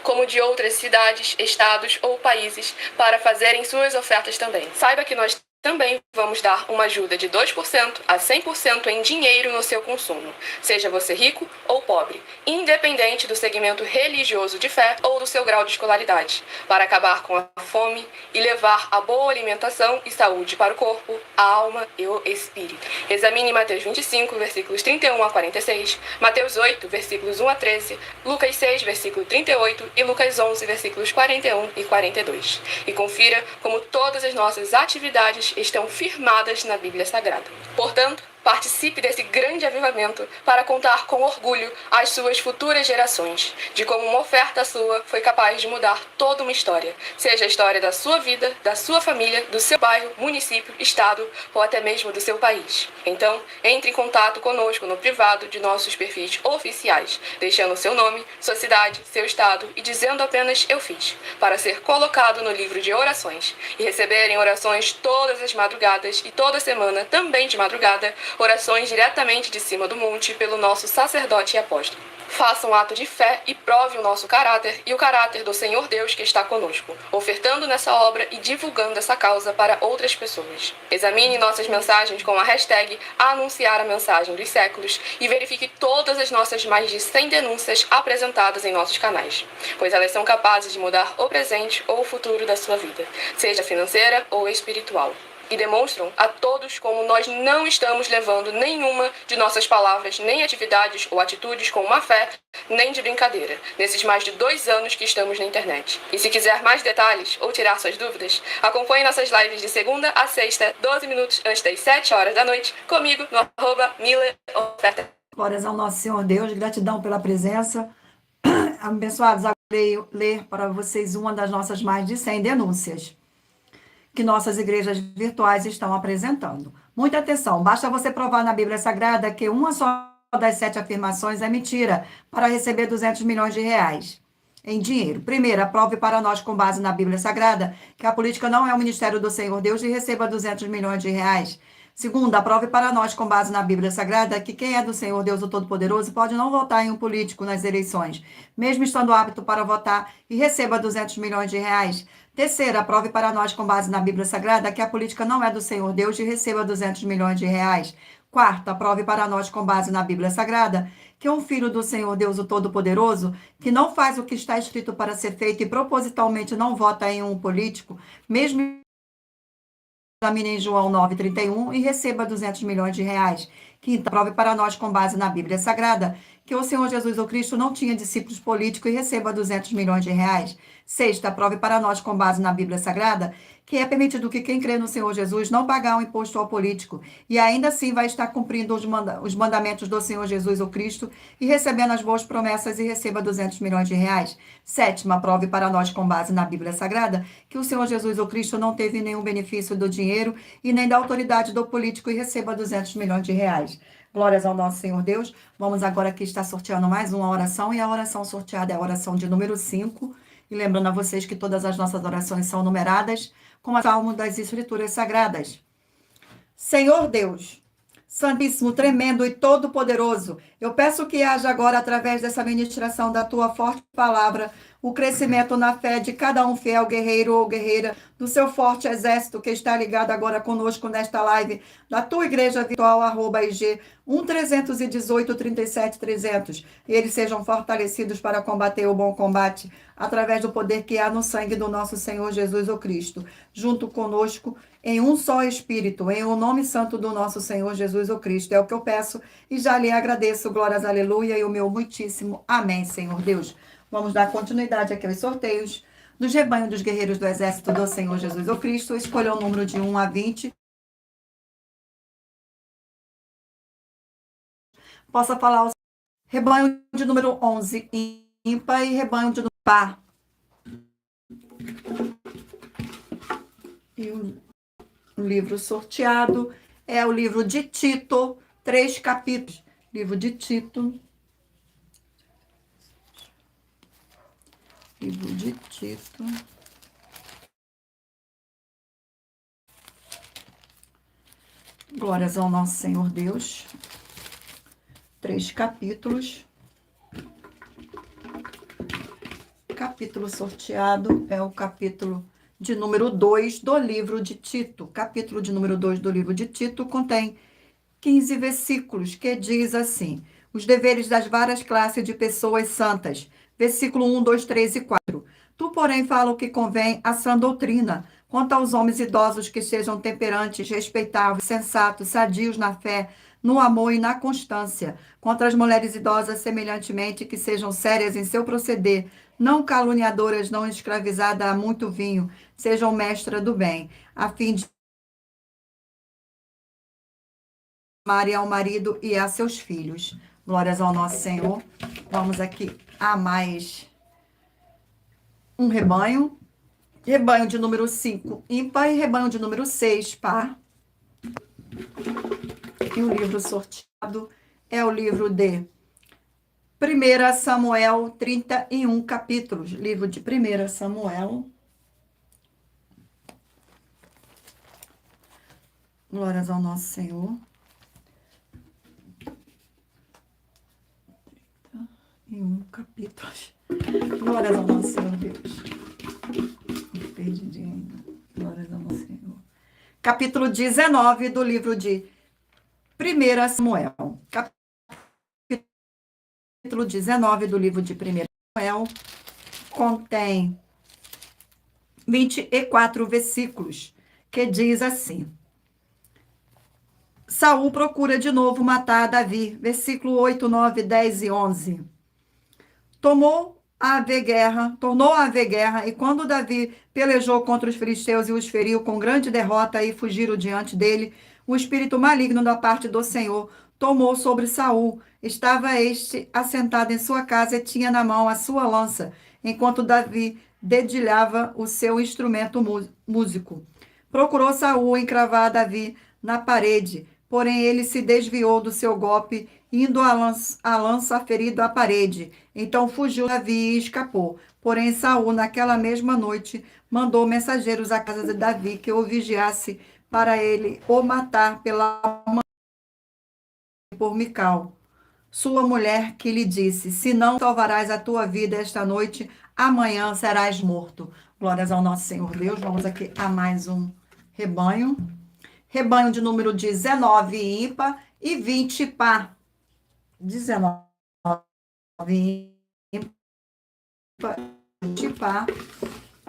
como de outras cidades, estados ou países, para fazerem suas ofertas também. Saiba que nós também vamos dar uma ajuda de 2% a 100% em dinheiro no seu consumo, seja você rico ou pobre, independente do segmento religioso de fé ou do seu grau de escolaridade, para acabar com a fome e levar a boa alimentação e saúde para o corpo, a alma e o espírito. Examine Mateus 25, versículos 31 a 46, Mateus 8, versículos 1 a 13, Lucas 6, versículo 38 e Lucas 11, versículos 41 e 42. E confira como todas as nossas atividades estão firmadas na Bíblia Sagrada. Portanto, participe desse grande avivamento para contar com orgulho às suas futuras gerações, de como uma oferta sua foi capaz de mudar toda uma história, seja a história da sua vida, da sua família, do seu bairro, município, estado ou até mesmo do seu país. Então, entre em contato conosco no privado de nossos perfis oficiais, deixando seu nome, sua cidade, seu estado e dizendo apenas "eu fiz", para ser colocado no livro de orações e receberem orações todas as madrugadas e toda semana, também de madrugada, orações diretamente de cima do monte pelo nosso sacerdote e apóstolo. Faça um ato de fé e prove o nosso caráter e o caráter do Senhor Deus que está conosco, ofertando nessa obra e divulgando essa causa para outras pessoas. Examine nossas mensagens com a hashtag Anunciar a Mensagem dos Séculos e verifique todas as nossas mais de 100 denúncias apresentadas em nossos canais, pois elas são capazes de mudar o presente ou o futuro da sua vida, seja financeira ou espiritual. E demonstram a todos como nós não estamos levando nenhuma de nossas palavras, nem atividades ou atitudes com má fé, nem de brincadeira, nesses mais de 2 anos que estamos na internet. E se quiser mais detalhes ou tirar suas dúvidas, acompanhe nossas lives de segunda a sexta, 12 minutos antes das 7 horas da noite, comigo no @MillerOferta. Glórias ao nosso Senhor Deus, gratidão pela presença. Abençoados, agora ler para vocês uma das nossas mais de 100 denúncias que nossas igrejas virtuais estão apresentando. Muita atenção, basta você provar na Bíblia Sagrada que uma só das 7 afirmações é mentira para receber 200 milhões de reais em dinheiro. Primeira, prove para nós com base na Bíblia Sagrada que a política não é o ministério do Senhor Deus e receba 200 milhões de reais. Segunda, prove para nós com base na Bíblia Sagrada que quem é do Senhor Deus o Todo-Poderoso pode não votar em um político nas eleições, mesmo estando apto para votar e receba 200 milhões de reais. Terceira, prove para nós com base na Bíblia Sagrada que a política não é do Senhor Deus e receba 200 milhões de reais. Quarta, prove para nós com base na Bíblia Sagrada que um filho do Senhor Deus o Todo-Poderoso, que não faz o que está escrito para ser feito e propositalmente não vota em um político, mesmo examine em João 9,31 e receba 200 milhões de reais. Quinta, prove para nós com base na Bíblia Sagrada que o Senhor Jesus o Cristo não tinha discípulos políticos e receba 200 milhões de reais. Sexta, prove para nós com base na Bíblia Sagrada que é permitido que quem crê no Senhor Jesus não pagar um imposto ao político e ainda assim vai estar cumprindo os mandamentos do Senhor Jesus o Cristo e recebendo as boas promessas e receba 200 milhões de reais. Sétima, prove para nós com base na Bíblia Sagrada que o Senhor Jesus o Cristo não teve nenhum benefício do dinheiro e nem da autoridade do político e receba 200 milhões de reais. Glórias ao nosso Senhor Deus. Vamos agora aqui estar sorteando mais uma oração e a oração sorteada é a oração de número 5. E lembrando a vocês que todas as nossas orações são numeradas com o salmo das Escrituras Sagradas. Senhor Deus, Santíssimo, tremendo e todo-poderoso, eu peço que haja agora, através dessa ministração da tua forte palavra, o crescimento na fé de cada um fiel guerreiro ou guerreira do seu forte exército que está ligado agora conosco nesta live, da tua igreja virtual, @IG 1318 37 300. E eles sejam fortalecidos para combater o bom combate, através do poder que há no sangue do nosso Senhor Jesus o Cristo, junto conosco, em um só Espírito, em o nome santo do nosso Senhor Jesus o Cristo. É o que eu peço e já lhe agradeço. Glórias, aleluia, e o meu muitíssimo amém, Senhor Deus. Vamos dar continuidade aqui aos sorteios dos rebanhos dos guerreiros do exército do Senhor Jesus o Cristo. Escolha o número de 1 a 20. Possa falar o rebanho de número 11, ímpar, e rebanho de número par. E o livro sorteado é o livro de Tito, 3 capítulos. Livro de Tito. Livro de Tito. Glórias ao nosso Senhor Deus. 3 capítulos. Capítulo sorteado é o capítulo de número 2 do livro de Tito. Capítulo de número 2 do livro de Tito contém 15 versículos, que diz assim: os deveres das várias classes de pessoas santas. Versículo 1, 2, 3 e 4. Tu, porém, fala o que convém à sã doutrina, quanto aos homens idosos que sejam temperantes, respeitáveis, sensatos, sadios na fé, no amor e na constância. Contra as mulheres idosas, semelhantemente, que sejam sérias em seu proceder, não caluniadoras, não escravizadas a muito vinho, sejam mestras do bem, a fim de amarem ao marido e a seus filhos. Glórias ao nosso Senhor. Vamos aqui a mais um rebanho. Rebanho de número 5, ímpar, e rebanho de número 6, par. E o livro sorteado é o livro de 1 Samuel, 31 capítulos. Livro de 1 Samuel. Glórias ao nosso Senhor. 31 capítulos. Glórias ao nosso Senhor Deus. Perdidinho ainda. Glórias ao nosso Senhor. Capítulo 19 do livro de 1 Samuel. Capítulo 19 do livro de 1 Samuel contém 24 versículos, que diz assim: Saul procura de novo matar Davi. Versículo 8, 9, 10 e 11. Tornou a haver guerra, e quando Davi pelejou contra os filisteus e os feriu com grande derrota e fugiram diante dele, o espírito maligno da parte do Senhor tomou sobre Saul. Estava este assentado em sua casa e tinha na mão a sua lança, enquanto Davi dedilhava o seu instrumento músico. Procurou Saul encravar Davi na parede, porém ele se desviou do seu golpe, indo a lança ferido à parede. Então fugiu Davi e escapou. Porém Saul, naquela mesma noite, mandou mensageiros à casa de Davi que o vigiasse para ele o matar pela mão por Mical, sua mulher, que lhe disse: se não salvarás a tua vida esta noite, amanhã serás morto. Glórias ao nosso Senhor Deus. Vamos aqui a mais um rebanho. Rebanho de número 19 ímpar e 20 par. 19 ímpar, 20 par.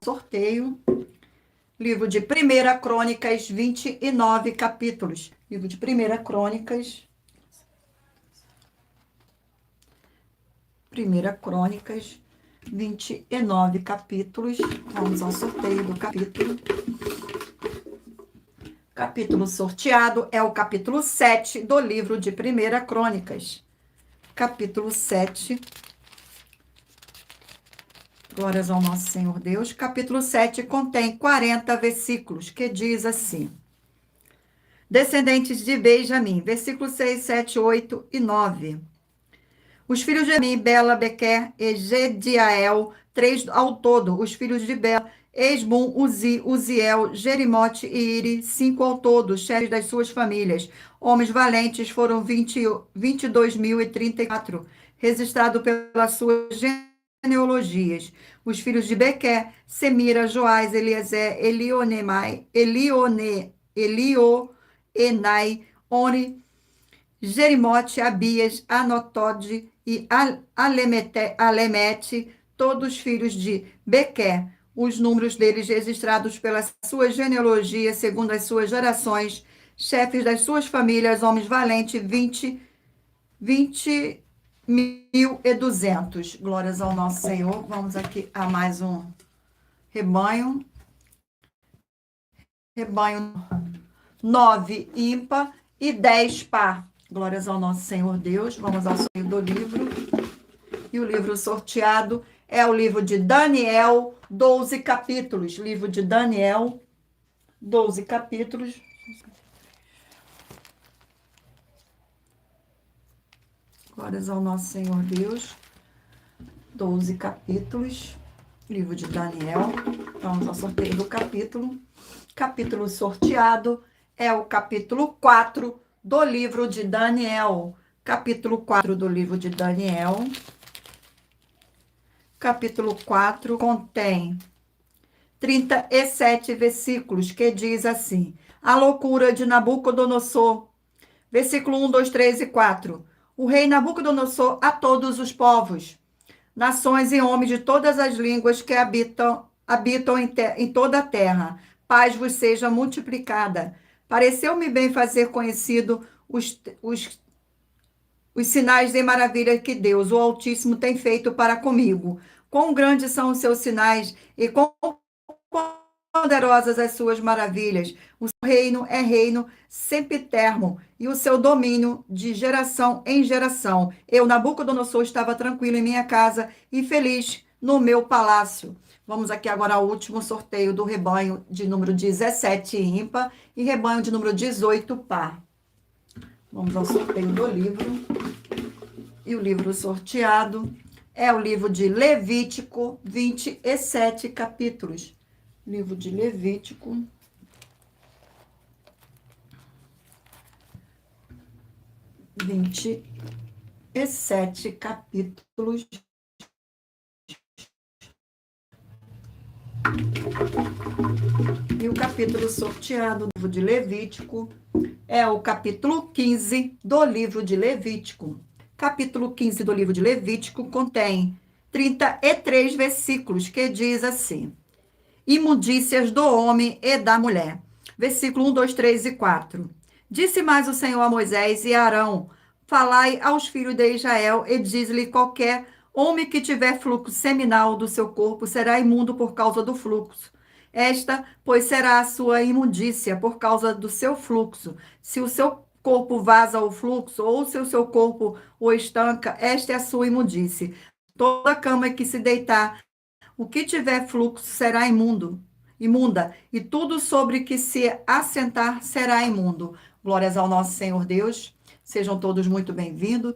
Sorteio. Livro de 1 Crônicas, 29 capítulos. Livro de 1 Crônicas. 1 Crônicas, 29 capítulos. Vamos ao sorteio do capítulo. Capítulo sorteado é o capítulo 7 do livro de 1 Crônicas. Capítulo 7. Glórias ao nosso Senhor Deus. Capítulo 7 contém 40 versículos, que diz assim: descendentes de Benjamim, versículos 6, 7, 8 e 9. Os filhos de Benjamim, Bela, Bequer e Gediael, 3 ao todo. Os filhos de Bela, Esbum, Uzi, Uziel, Jerimote e Iri, 5 ao todo, chefes das suas famílias. Homens valentes foram 22.034, registrados pelas suas genealogias. Os filhos de Bequer, Semira, Joás, Eliezer, Elioenai, Oni, Jerimote, Abias, Anotode e Alemete, todos filhos de Bequer. Os números deles registrados pelas suas genealogias, segundo as suas gerações, chefes das suas famílias, homens valentes, 20.200. Glórias ao nosso Senhor. Vamos aqui a mais um rebanho. Rebanho 9 ímpar e 10 par. Glórias ao nosso Senhor Deus. Vamos ao sorteio do livro. E o livro sorteado é o livro de Daniel, 12 capítulos. Livro de Daniel, 12 capítulos. Glórias ao nosso Senhor Deus. 12 capítulos. Livro de Daniel. Vamos ao sorteio do capítulo. Capítulo sorteado é o capítulo 4 do livro de Daniel. Capítulo 4 do livro de Daniel. Capítulo 4 contém 37 versículos, que diz assim: a loucura de Nabucodonosor. Versículo 1, 2, 3 e 4. O rei Nabucodonosor a todos os povos, nações e homens de todas as línguas que habitam em toda a terra. Paz vos seja multiplicada. Pareceu-me bem fazer conhecido os sinais e maravilhas que Deus, o Altíssimo, tem feito para comigo. Quão grandes são os seus sinais e quão poderosas as suas maravilhas. O seu reino é reino sempiterno e o seu domínio de geração em geração. Eu, Nabucodonosor, estava tranquilo em minha casa e feliz no meu palácio. Vamos aqui agora ao último sorteio do rebanho de número 17 ímpar e rebanho de número 18 par. Vamos ao sorteio do livro. E o livro sorteado é o livro de Levítico, 27 capítulos. Livro de Levítico. Vinte e sete capítulos. E o capítulo sorteado do livro de Levítico é o capítulo 15 do livro de Levítico. Capítulo 15 do livro de Levítico contém 33 versículos, que diz assim: imundícias do homem e da mulher. Versículo 1, 2, 3 e 4. Disse mais o Senhor a Moisés e a Arão: falai aos filhos de Israel e diz-lhe: qualquer homem que tiver fluxo seminal do seu corpo será imundo por causa do fluxo. Esta, pois, será a sua imundícia por causa do seu fluxo. Se o seu corpo vaza o fluxo, ou se o seu corpo o estanca, esta é a sua imundície. Toda cama que se deitar, o que tiver fluxo será imunda, e tudo sobre que se assentar será imundo. Glórias ao nosso Senhor Deus. Sejam todos muito bem-vindos.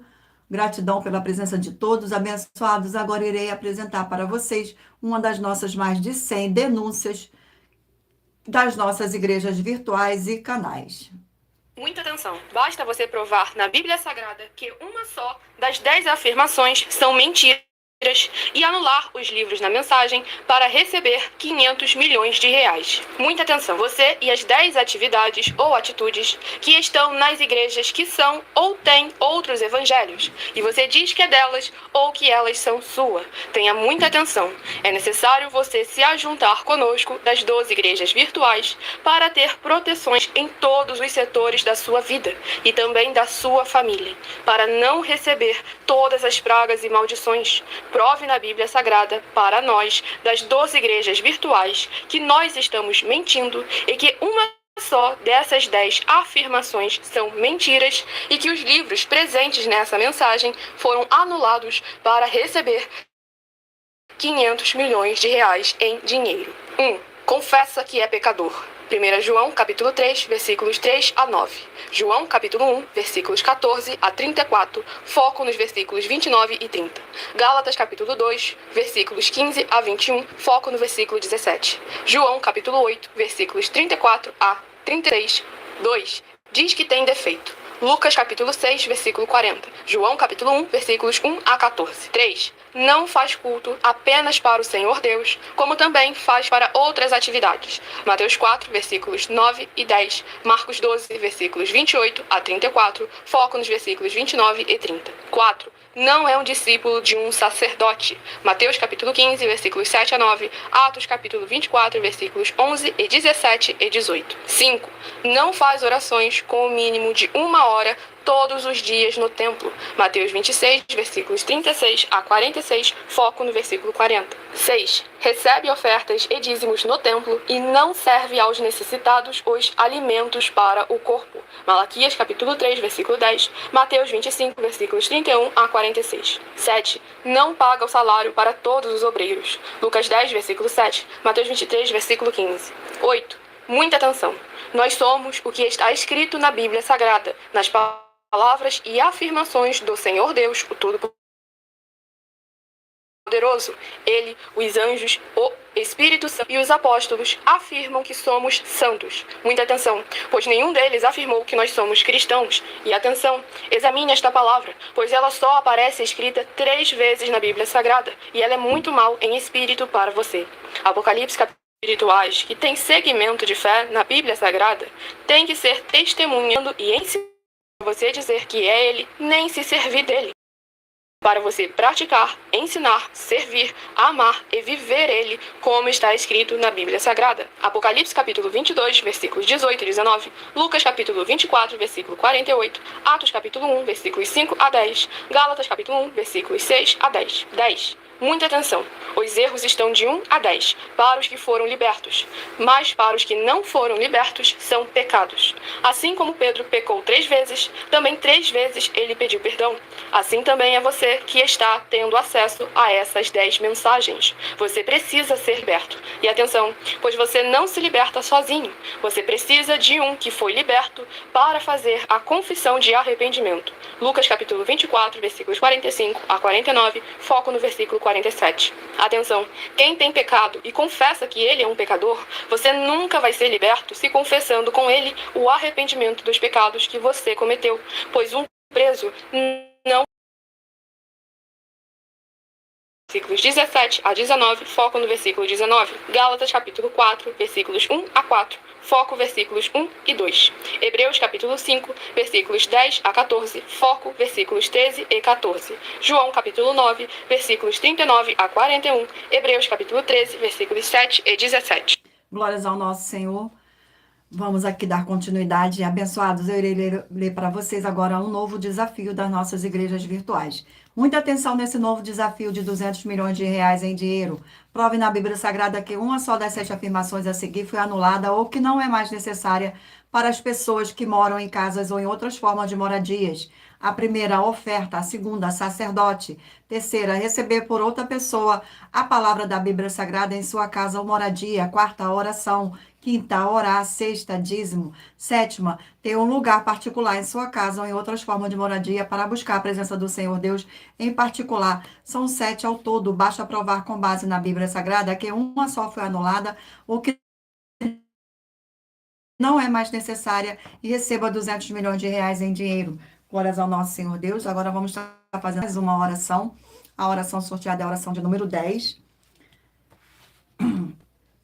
Gratidão pela presença de todos, abençoados. Agora irei apresentar para vocês uma das nossas mais de 100 denúncias das nossas igrejas virtuais e canais. Muita atenção. Basta você provar na Bíblia Sagrada que uma só das 10 afirmações são mentiras e anular os livros na mensagem para receber 500 milhões de reais. Muita atenção. Você e as 10 atividades ou atitudes que estão nas igrejas que são ou têm outros evangelhos, e você diz que é delas ou que elas são sua. Tenha muita atenção. É necessário você se ajuntar conosco das 12 igrejas virtuais para ter proteções em todos os setores da sua vida e também da sua família, para não receber todas as pragas e maldições. Prove na Bíblia Sagrada para nós, das 12 igrejas virtuais, que nós estamos mentindo e que uma só dessas 10 afirmações são mentiras e que os livros presentes nessa mensagem foram anulados para receber 500 milhões de reais em dinheiro. 1. Confessa que é pecador. 1 João, capítulo 3, versículos 3 a 9. João, capítulo 1, versículos 14 a 34, foco nos versículos 29 e 30. Gálatas, capítulo 2, versículos 15 a 21, foco no versículo 17. João, capítulo 8, versículos 34 a 36, 2. Diz que tem defeito. Lucas, capítulo 6, versículo 40. João, capítulo 1, versículos 1 a 14. 3. Não faz culto apenas para o Senhor Deus, como também faz para outras atividades. Mateus 4, versículos 9 e 10. Marcos 12, versículos 28 a 34. Foco nos versículos 29 e 30. 4. Não é um discípulo de um sacerdote. Mateus capítulo 15, versículos 7 a 9. Atos capítulo 24, versículos 11 e 17 e 18. 5. Não faz orações com o mínimo de 1 hora todos os dias no templo. Mateus 26, versículos 36 a 46, foco no versículo 40. 6. Recebe ofertas e dízimos no templo e não serve aos necessitados os alimentos para o corpo. Malaquias capítulo 3, versículo 10, Mateus 25, versículos 31 a 46. 7. Não paga o salário para todos os obreiros. Lucas 10, versículo 7, Mateus 23, versículo 15. 8. Muita atenção. Nós somos o que está escrito na Bíblia Sagrada, nas palavras palavras e afirmações do Senhor Deus, o Todo-Poderoso. Ele, os anjos, o Espírito Santo e os apóstolos afirmam que somos santos. Muita atenção, pois nenhum deles afirmou que nós somos cristãos. E atenção, examine esta palavra, pois ela só aparece escrita 3 vezes na Bíblia Sagrada, e ela é muito mal em espírito para você. Apocalipse capítulo espirituais que têm segmento de fé na Bíblia Sagrada tem que ser testemunhando e ensinando você dizer que é ele, nem se servir dele. Para você praticar, ensinar, servir, amar e viver ele, como está escrito na Bíblia Sagrada. Apocalipse capítulo 22, versículos 18 e 19, Lucas capítulo 24, versículo 48, Atos capítulo 1, versículos 5 a 10, Gálatas capítulo 1, versículos 6 a 10. 10. Muita atenção. Os erros estão de 1 a 10 para os que foram libertos, mas para os que não foram libertos são pecados. Assim como Pedro pecou 3 vezes, também 3 vezes ele pediu perdão. Assim também é você que está tendo acesso a essas 10 mensagens. Você precisa ser liberto. E atenção, pois você não se liberta sozinho. Você precisa de um que foi liberto para fazer a confissão de arrependimento. Lucas capítulo 24, versículos 45 a 49, foco no versículo 47. Atenção, quem tem pecado e confessa que ele é um pecador, você nunca vai ser liberto se confessando com ele o arrependimento dos pecados que você cometeu, pois um preso não. Versículos 17 a 19, foco no versículo 19. Gálatas capítulo 4, versículos 1 a 4, foco versículos 1 e 2. Hebreus capítulo 5, versículos 10 a 14, foco versículos 13 e 14. João capítulo 9, versículos 39 a 41. Hebreus capítulo 13, versículos 7 e 17. Glórias ao nosso Senhor. Vamos aqui dar continuidade. Abençoados, eu irei ler para vocês agora um novo desafio das nossas igrejas virtuais. Muita atenção nesse novo desafio de 200 milhões de reais em dinheiro. Prove na Bíblia Sagrada que uma só das 7 afirmações a seguir foi anulada ou que não é mais necessária para as pessoas que moram em casas ou em outras formas de moradias. A primeira, a oferta. A segunda, sacerdote. Terceira, receber por outra pessoa a palavra da Bíblia Sagrada em sua casa ou moradia. Quarta, oração. Quinta, orar. Sexta, dízimo. Sétima, ter um lugar particular em sua casa ou em outras formas de moradia para buscar a presença do Senhor Deus em particular. São 7 ao todo. Basta provar com base na Bíblia Sagrada que uma só foi anulada ou que não é mais necessária e receba 200 milhões de reais em dinheiro. Glórias ao nosso Senhor Deus. Agora vamos estar fazendo mais uma oração. A oração sorteada é a oração de número 10.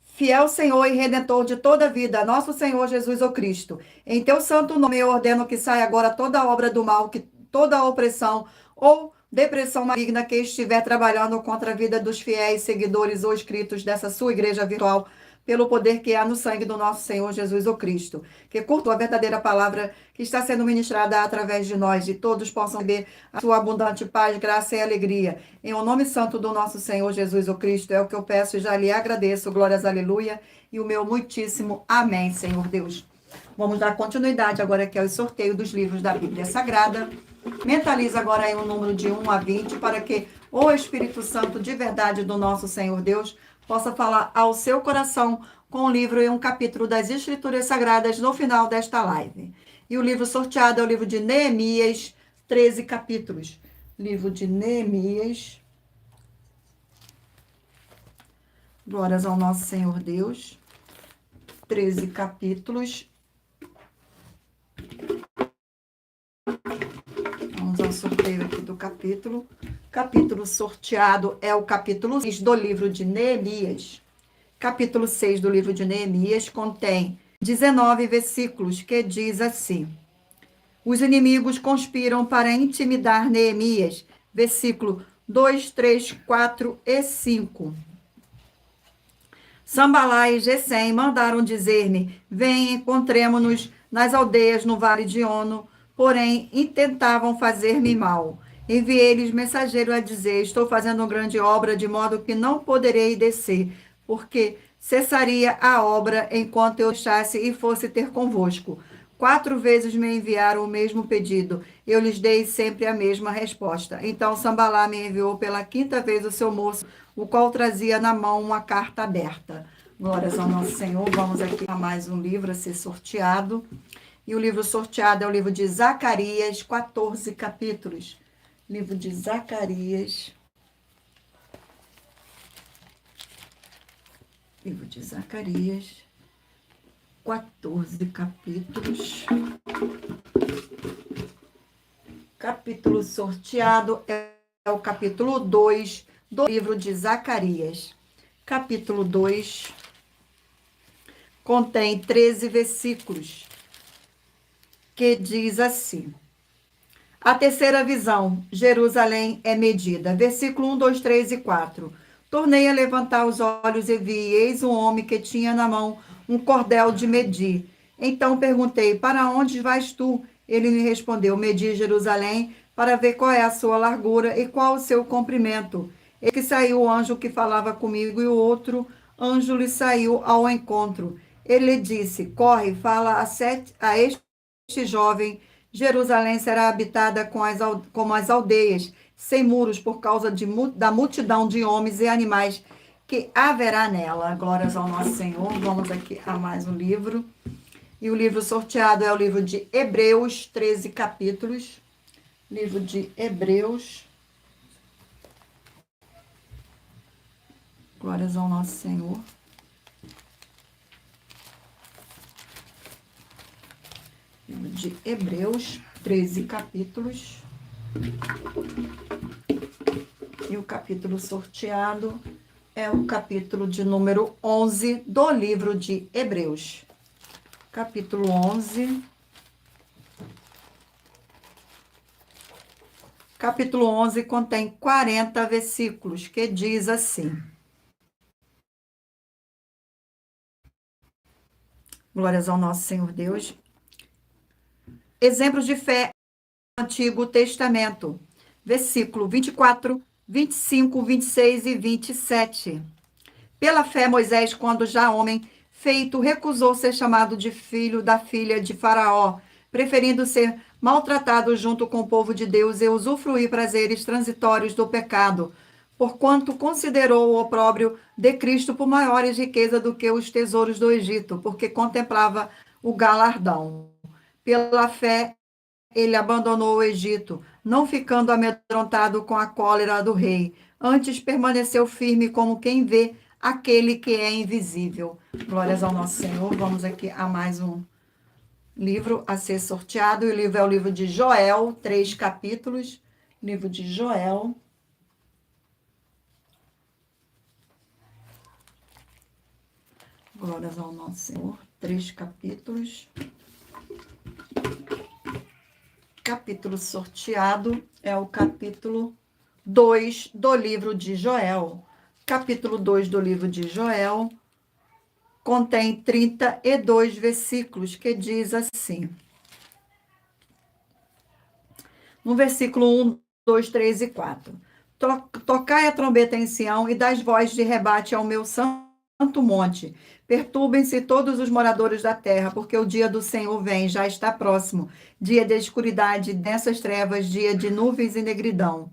Fiel Senhor e Redentor de toda a vida, nosso Senhor Jesus o Cristo, em teu santo nome eu ordeno que saia agora toda a obra do mal, que toda a opressão ou depressão maligna que estiver trabalhando contra a vida dos fiéis, seguidores ou inscritos dessa sua igreja virtual, pelo poder que há no sangue do nosso Senhor Jesus o Cristo. Que curta a verdadeira palavra que está sendo ministrada através de nós, e todos possam ver a sua abundante paz, graça e alegria. Em o nome santo do nosso Senhor Jesus o Cristo, é o que eu peço e já lhe agradeço. Glórias, aleluia. E o meu muitíssimo amém, Senhor Deus. Vamos dar continuidade agora aqui ao sorteio dos livros da Bíblia Sagrada. Mentaliza agora aí um número de 1 a 20 para que o Espírito Santo de verdade do nosso Senhor Deus possa falar ao seu coração com um livro e um capítulo das Escrituras Sagradas no final desta live. E o livro sorteado é o livro de Neemias, 13 capítulos. Livro de Neemias. Glórias ao nosso Senhor Deus. 13 capítulos. Vamos ao sorteio aqui do capítulo. Capítulo sorteado é o capítulo 6 do livro de Neemias. Capítulo 6 do livro de Neemias contém 19 versículos que diz assim: os inimigos conspiram para intimidar Neemias. Versículo 2, 3, 4 e 5. Sambalá e Gesem mandaram dizer-me: vem, encontremo-nos nas aldeias no vale de Ono, porém intentavam fazer-me mal. Enviei-lhes mensageiro a dizer: estou fazendo grande obra, de modo que não poderei descer, porque cessaria a obra enquanto eu deixasse e fosse ter convosco. 4 vezes me enviaram o mesmo pedido. Eu lhes dei sempre a mesma resposta. Então Sambalá me enviou pela 5ª vez o seu moço, o qual trazia na mão uma carta aberta. Glórias ao nosso Senhor. Vamos aqui a mais um livro a ser sorteado. E o livro sorteado é o livro de Zacarias, 14 capítulos. Livro de Zacarias. Livro de Zacarias, 14 capítulos. Capítulo sorteado é o capítulo 2 do livro de Zacarias. Capítulo 2 contém 13 versículos, que diz assim: a terceira visão, Jerusalém é medida. Versículo 1, 2, 3 e 4. Tornei a levantar os olhos e vi, eis um homem que tinha na mão um cordel de medir. Então perguntei, para onde vais tu? Ele me respondeu, medi Jerusalém para ver qual é a sua largura e qual o seu comprimento. E que saiu o anjo que falava comigo e o outro anjo lhe saiu ao encontro. Ele disse, corre, fala a este jovem, Jerusalém será habitada como as aldeias, sem muros, por causa da multidão de homens e animais que haverá nela. Glórias ao nosso Senhor. Vamos aqui a mais um livro. E o livro sorteado é o livro de Hebreus, 13 capítulos. Livro de Hebreus. Glórias ao nosso Senhor. Livro de Hebreus, 13 capítulos. E o capítulo sorteado é o capítulo de número 11 do livro de Hebreus. Capítulo 11. Capítulo 11 contém 40 versículos, que diz assim. Glórias ao nosso Senhor Deus. Exemplos de fé no Antigo Testamento. Versículo 24, 25, 26 e 27. Pela fé, Moisés, quando já homem feito, recusou ser chamado de filho da filha de Faraó, preferindo ser maltratado junto com o povo de Deus e usufruir prazeres transitórios do pecado, porquanto considerou o opróbrio de Cristo por maiores riqueza do que os tesouros do Egito, porque contemplava o galardão. Pela fé, ele abandonou o Egito, não ficando amedrontado com a cólera do rei. Antes permaneceu firme como quem vê aquele que é invisível. Glórias ao nosso Senhor. Vamos aqui a mais um livro a ser sorteado. E o livro é o livro de Joel, 3 capítulos. Livro de Joel. Glórias ao nosso Senhor. 3 capítulos. Capítulo sorteado é o capítulo 2 do livro de Joel. Capítulo 2 do livro de Joel contém 32 versículos, que diz assim. No versículo 1, 2, 3 e 4. Tocai a trombeta em Sião e dás voz de rebate ao meu santo monte. Perturbem-se todos os moradores da terra, porque o dia do Senhor vem, já está próximo. Dia de escuridade, densas trevas, dia de nuvens e negridão.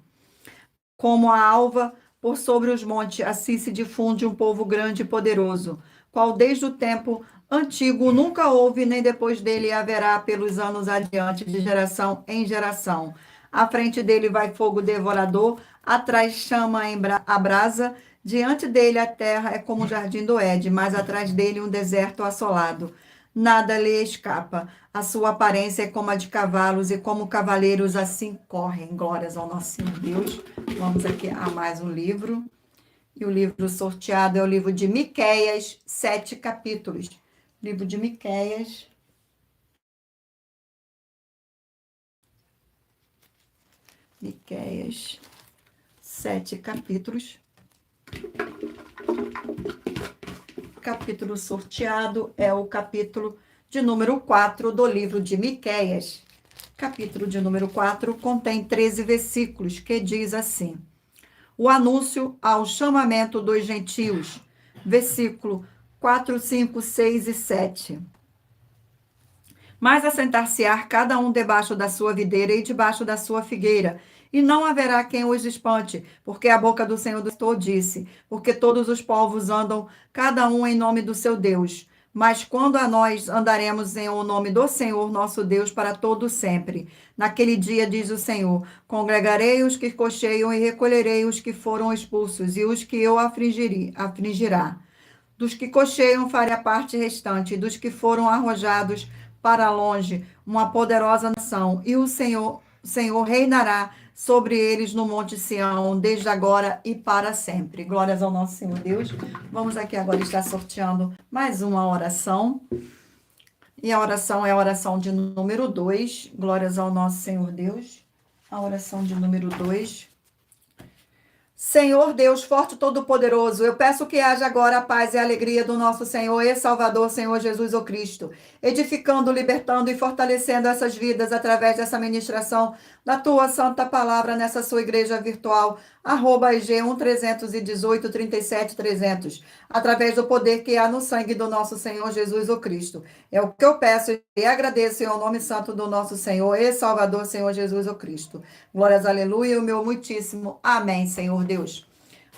Como a alva por sobre os montes, assim se difunde um povo grande e poderoso, qual desde o tempo antigo nunca houve, nem depois dele haverá pelos anos adiante, de geração em geração. À frente dele vai fogo devorador, atrás chama a brasa, diante dele a terra é como o jardim do Éden, mas atrás dele um deserto assolado. Nada lhe escapa. A sua aparência é como a de cavalos e como cavaleiros assim correm. Glórias ao nosso Senhor Deus. Vamos aqui a mais um livro. E o livro sorteado é o livro de Miqueias, 7 capítulos. Livro de Miqueias. Miqueias, 7 capítulos. Capítulo sorteado é o capítulo de número 4 do livro de Miqueias. Capítulo de número 4 contém 13 versículos, que diz assim. O anúncio ao chamamento dos gentios. Versículo 4, 5, 6 e 7. Mas assentar-se-á cada um debaixo da sua videira e debaixo da sua figueira, e não haverá quem os espante, porque a boca do Senhor disse, porque todos os povos andam, cada um em nome do seu Deus. Mas quando a nós andaremos em o nome do Senhor nosso Deus para todo sempre. Naquele dia, diz o Senhor, congregarei os que cocheiam e recolherei os que foram expulsos, e os que eu afligirá. Dos que cocheiam farei a parte restante, e dos que foram arrojados para longe, uma poderosa nação, e o Senhor reinará sobre eles no Monte Sião, desde agora e para sempre. Glórias ao nosso Senhor Deus. Vamos aqui agora estar sorteando mais uma oração. E a oração é a oração de número 2. Glórias ao nosso Senhor Deus. A oração de número 2. Senhor Deus forte e todo-poderoso, eu peço que haja agora a paz e a alegria do nosso Senhor e Salvador, Senhor Jesus o Cristo, edificando, libertando e fortalecendo essas vidas através dessa ministração da tua santa palavra nessa sua igreja virtual, @IG 1318 37 300, através do poder que há no sangue do nosso Senhor Jesus o Cristo. É o que eu peço e agradeço em nome santo do nosso Senhor e Salvador, Senhor Jesus o Cristo. Glórias, aleluia, o meu muitíssimo amém, Senhor Deus.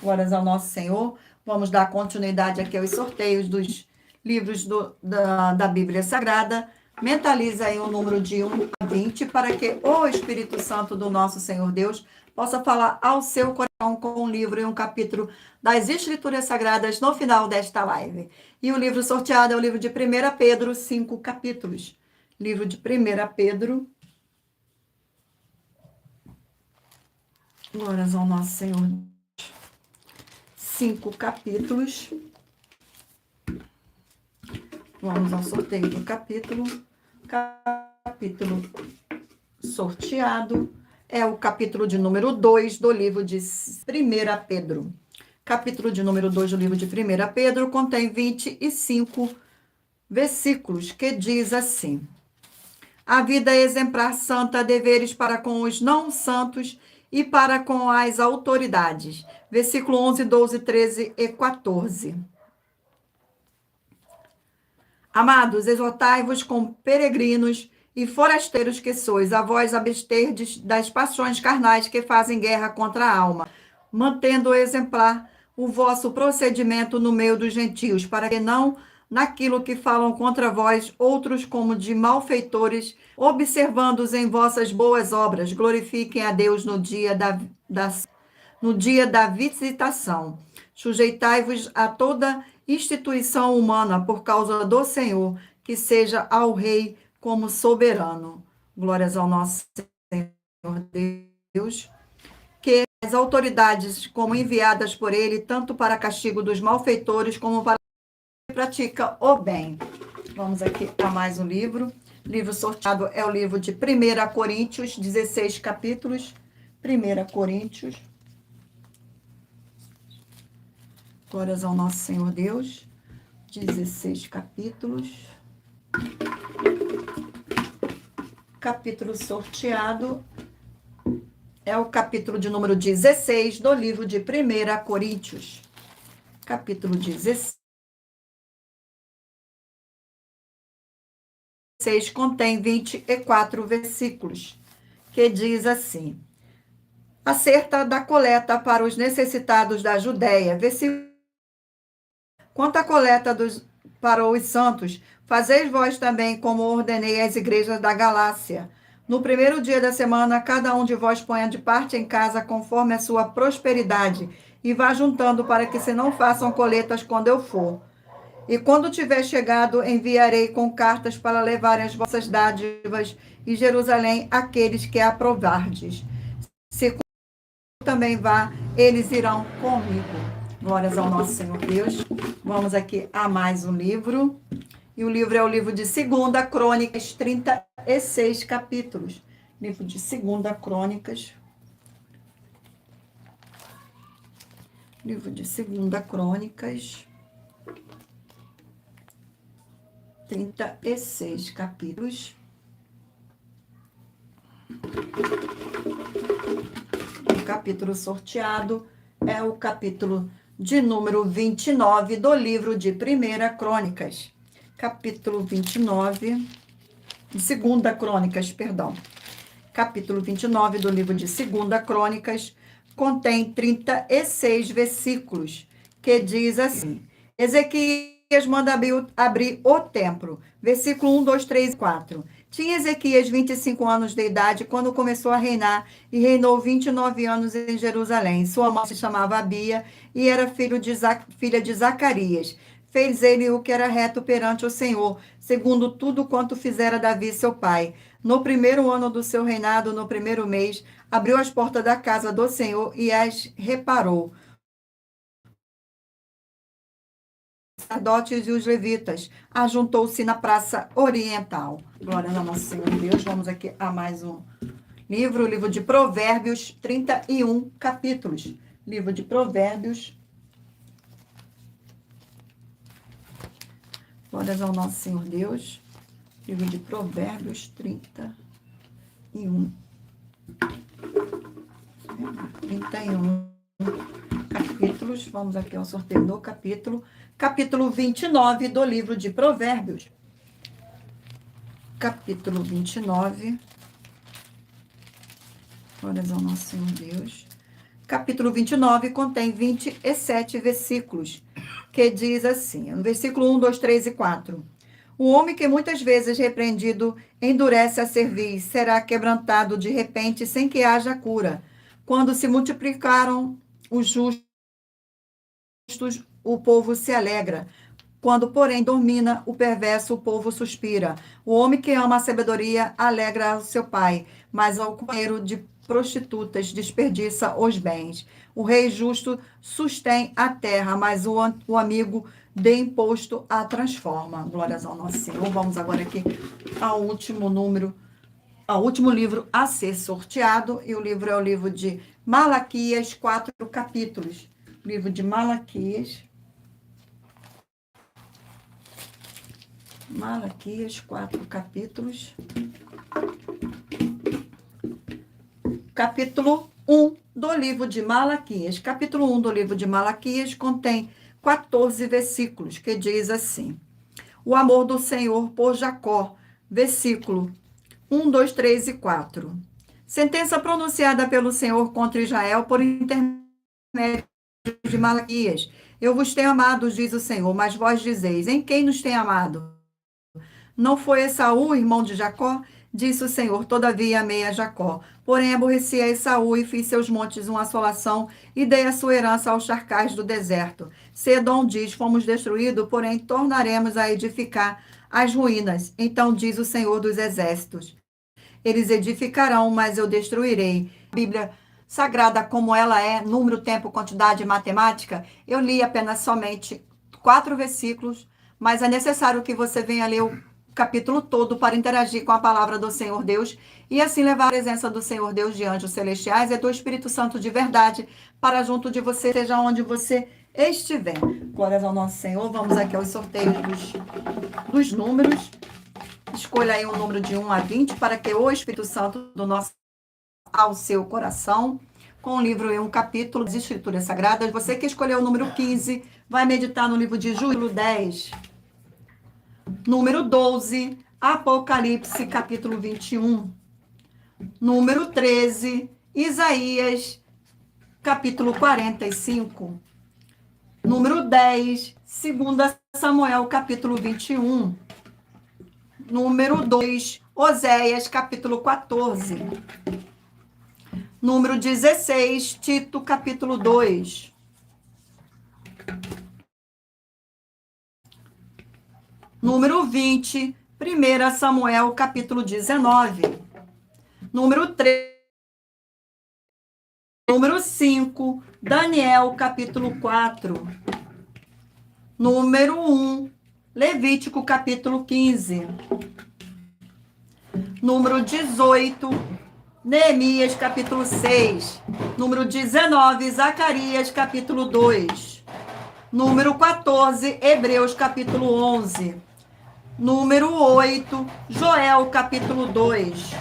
Glórias ao nosso Senhor. Vamos dar continuidade aqui aos sorteios dos livros da Bíblia Sagrada. Mentaliza aí o número de 1 a 20 para que o Espírito Santo do nosso Senhor Deus possa falar ao seu coração com um livro e um capítulo das Escrituras Sagradas no final desta live. E o livro sorteado é o livro de 1 Pedro, 5 capítulos. Livro de 1 Pedro. Glórias ao nosso Senhor. 5 capítulos. Vamos ao sorteio do capítulo. Capítulo sorteado é o capítulo de número 2 do livro de 1 Pedro. Capítulo de número 2 do livro de 1 Pedro contém 25 versículos, que diz assim: a vida exemplar santa, deveres para com os não santos e para com as autoridades. Versículo 11, 12, 13 e 14. Amados, exortai-vos com peregrinos e forasteiros que sois, a vós absterdes das paixões carnais que fazem guerra contra a alma, mantendo exemplar o vosso procedimento no meio dos gentios, para que não naquilo que falam contra vós outros como de malfeitores, observando-os em vossas boas obras, glorifiquem a Deus no dia da visitação. Sujeitai-vos a toda instituição humana por causa do Senhor, que seja ao Rei como soberano. Glórias ao nosso Senhor Deus. Que as autoridades, como enviadas por ele, tanto para castigo dos malfeitores, como para quem pratica o bem. Vamos aqui a mais um livro. Livro sorteado é o livro de 1 Coríntios, 16 capítulos. 1 Coríntios. Glórias ao nosso Senhor Deus. 16 capítulos. Capítulo sorteado é o capítulo de número 16 do livro de 1 Coríntios. Capítulo 16 contém 24 versículos, que diz assim: acerca da coleta para os necessitados da Judéia. Versículo: quanto à coleta para os santos, fazeis vós também como ordenei às igrejas da Galácia. No primeiro dia da semana, cada um de vós ponha de parte em casa conforme a sua prosperidade, e vá juntando para que se não façam coletas quando eu for. E quando tiver chegado, enviarei com cartas para levarem as vossas dádivas em Jerusalém aqueles que aprovardes. Se também vá, eles irão comigo. Glórias ao nosso Senhor Deus. Vamos aqui a mais um livro. E o livro é o livro de 2 Crônicas, 36 capítulos. Livro de 2 Crônicas. Livro de 2 Crônicas. 36 capítulos. O capítulo sorteado é o capítulo de número 29 do livro de 1 Crônicas. Capítulo 29, de 2 Crônicas, perdão. Capítulo 29 do livro de 2 Crônicas contém 36 versículos, que diz assim: Ezequiel manda abrir o templo. Versículo 1, 2, 3 e 4. Tinha Ezequias 25 anos de idade quando começou a reinar e reinou 29 anos em Jerusalém. Sua mãe se chamava Abia e era filha de Zacarias. Fez ele o que era reto perante o Senhor, segundo tudo quanto fizera Davi, seu pai. No primeiro ano do seu reinado, no primeiro mês, abriu as portas da casa do Senhor e as reparou. Os sacerdotes e os levitas ajuntou-se na praça oriental. Glória a nosso Senhor Deus. Vamos aqui a mais um livro, o livro de Provérbios, 31 capítulos. Livro de Provérbios. Glórias ao nosso Senhor Deus. Livro de Provérbios, 31. 31 capítulos. Vamos aqui ao sorteio do capítulo. Capítulo 29 do livro de Provérbios. Capítulo 29. Glórias ao nosso Senhor Deus. Capítulo 29 contém 27 versículos, que diz assim, no versículo 1, 2, 3 e 4. O homem que muitas vezes repreendido endurece a cerviz, será quebrantado de repente sem que haja cura. Quando se multiplicaram os justos, o povo se alegra. Quando, porém, domina o perverso, o povo suspira. O homem que ama a sabedoria alegra o seu pai, mas ao companheiro de prostitutas desperdiça os bens. O rei justo sustém a terra, mas o amigo de imposto a transforma. Glórias ao nosso Senhor. Vamos agora aqui ao último livro a ser sorteado, e o livro é o livro de Malaquias, 4 capítulos. Livro de Malaquias. Malaquias, 4 capítulos. Capítulo 1 do livro de Malaquias. Capítulo 1 do livro de Malaquias contém 14 versículos, que diz assim: o amor do Senhor por Jacó, versículo 1, 2, 3 e 4. Sentença pronunciada pelo Senhor contra Israel por intermédio de Malaquias. Eu vos tenho amado, diz o Senhor, mas vós dizeis, em quem nos tem amado? Não foi Esaú, irmão de Jacó? Disse o Senhor, todavia amei a Jacó. Porém aborreci a Esaú e fiz seus montes uma assolação e dei a sua herança aos charcais do deserto. Se Edom diz, fomos destruídos, porém tornaremos a edificar as ruínas. Então diz o Senhor dos exércitos, eles edificarão, mas eu destruirei. A Bíblia Sagrada, como ela é, número, tempo, quantidade e matemática, eu li apenas somente 4 versículos, mas é necessário que você venha ler o capítulo todo para interagir com a palavra do Senhor Deus e assim levar a presença do Senhor Deus de anjos celestiais e do Espírito Santo de verdade para junto de você, seja onde você estiver. Glórias ao nosso Senhor. Vamos aqui aos sorteios dos números. Escolha aí um número de 1 a 20 para que o Espírito Santo do nosso ao seu coração, com o livro e um capítulo das Escrituras Sagradas. Você que escolheu o número 15, vai meditar no livro de Júlio 10. Número 12, Apocalipse, capítulo 21. Número 13, Isaías, capítulo 45. Número 10, 2 Samuel, capítulo 21. Número 2, Oséias, capítulo 14. Número 16, Tito, capítulo 2. Número 20, 1 Samuel, capítulo 19. Número 3. Número 5, Daniel, capítulo 4. Número 1, Levítico, capítulo 15. Número 18, Neemias, capítulo 6. Número 19, Zacarias, capítulo 2. Número 14, Hebreus, capítulo 11. Número 8, Joel, capítulo 2.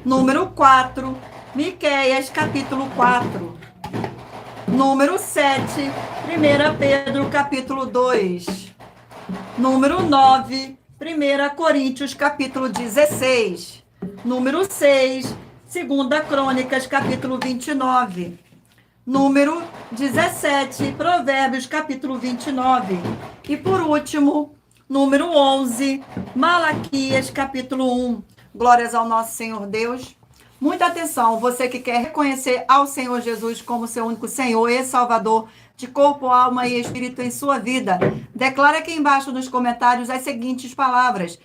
Número 4, Miqueias, capítulo 4. Número 7, 1 Pedro, capítulo 2. Número 9, 1 Coríntios, capítulo 16. Número 6, 2 Crônicas, capítulo 29. número 17, Provérbios, capítulo 29. E por último, número 11, Malaquias, capítulo 1. Glórias ao nosso Senhor Deus. Muita atenção, você que quer reconhecer ao Senhor Jesus como seu único Senhor e Salvador de corpo, alma e espírito em sua vida, declara aqui embaixo nos comentários as seguintes palavras.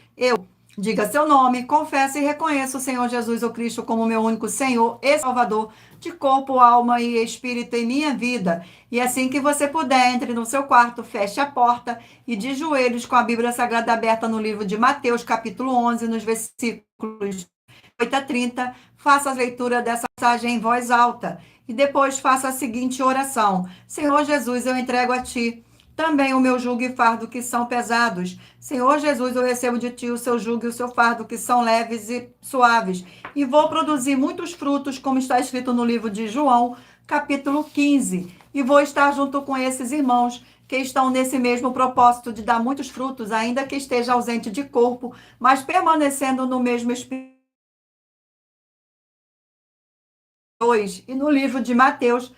Diga seu nome, confesse e reconheça o Senhor Jesus o Cristo como meu único Senhor e Salvador de corpo, alma e espírito em minha vida. E assim que você puder, entre no seu quarto, feche a porta e de joelhos com a Bíblia Sagrada aberta no livro de Mateus, capítulo 11, nos versículos 8 a 30, faça a leitura dessa passagem em voz alta e depois faça a seguinte oração. Senhor Jesus, eu entrego a Ti também o meu jugo e fardo que são pesados. Senhor Jesus, eu recebo de Ti o seu jugo e o seu fardo que são leves e suaves. E vou produzir muitos frutos, como está escrito no livro de João, capítulo 15. E vou estar junto com esses irmãos que estão nesse mesmo propósito de dar muitos frutos, ainda que esteja ausente de corpo, mas permanecendo no mesmo espírito. E no livro de Mateus,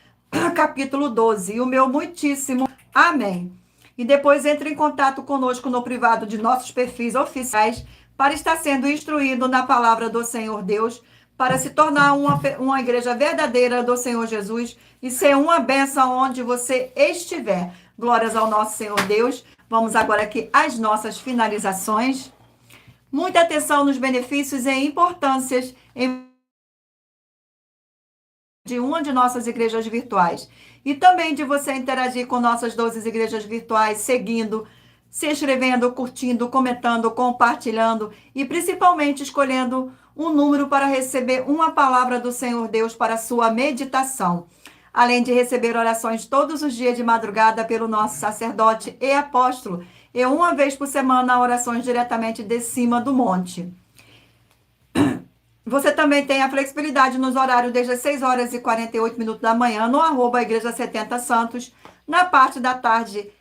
capítulo 12. E o meu muitíssimo amém. E depois entre em contato conosco no privado de nossos perfis oficiais para estar sendo instruído na palavra do Senhor Deus, para se tornar uma igreja verdadeira do Senhor Jesus e ser uma bênção onde você estiver. Glórias ao nosso Senhor Deus. Vamos agora aqui às nossas finalizações. Muita atenção nos benefícios e importâncias de uma de nossas igrejas virtuais. E também de você interagir com nossas 12 igrejas virtuais, seguindo, se inscrevendo, curtindo, comentando, compartilhando e principalmente escolhendo um número para receber uma palavra do Senhor Deus para a sua meditação. Além de receber orações todos os dias de madrugada pelo nosso sacerdote e apóstolo, e uma vez por semana orações diretamente de cima do monte. Você também tem a flexibilidade nos horários desde as 6 horas e 48 minutos da manhã no @Igreja 70 Santos, na parte da tarde,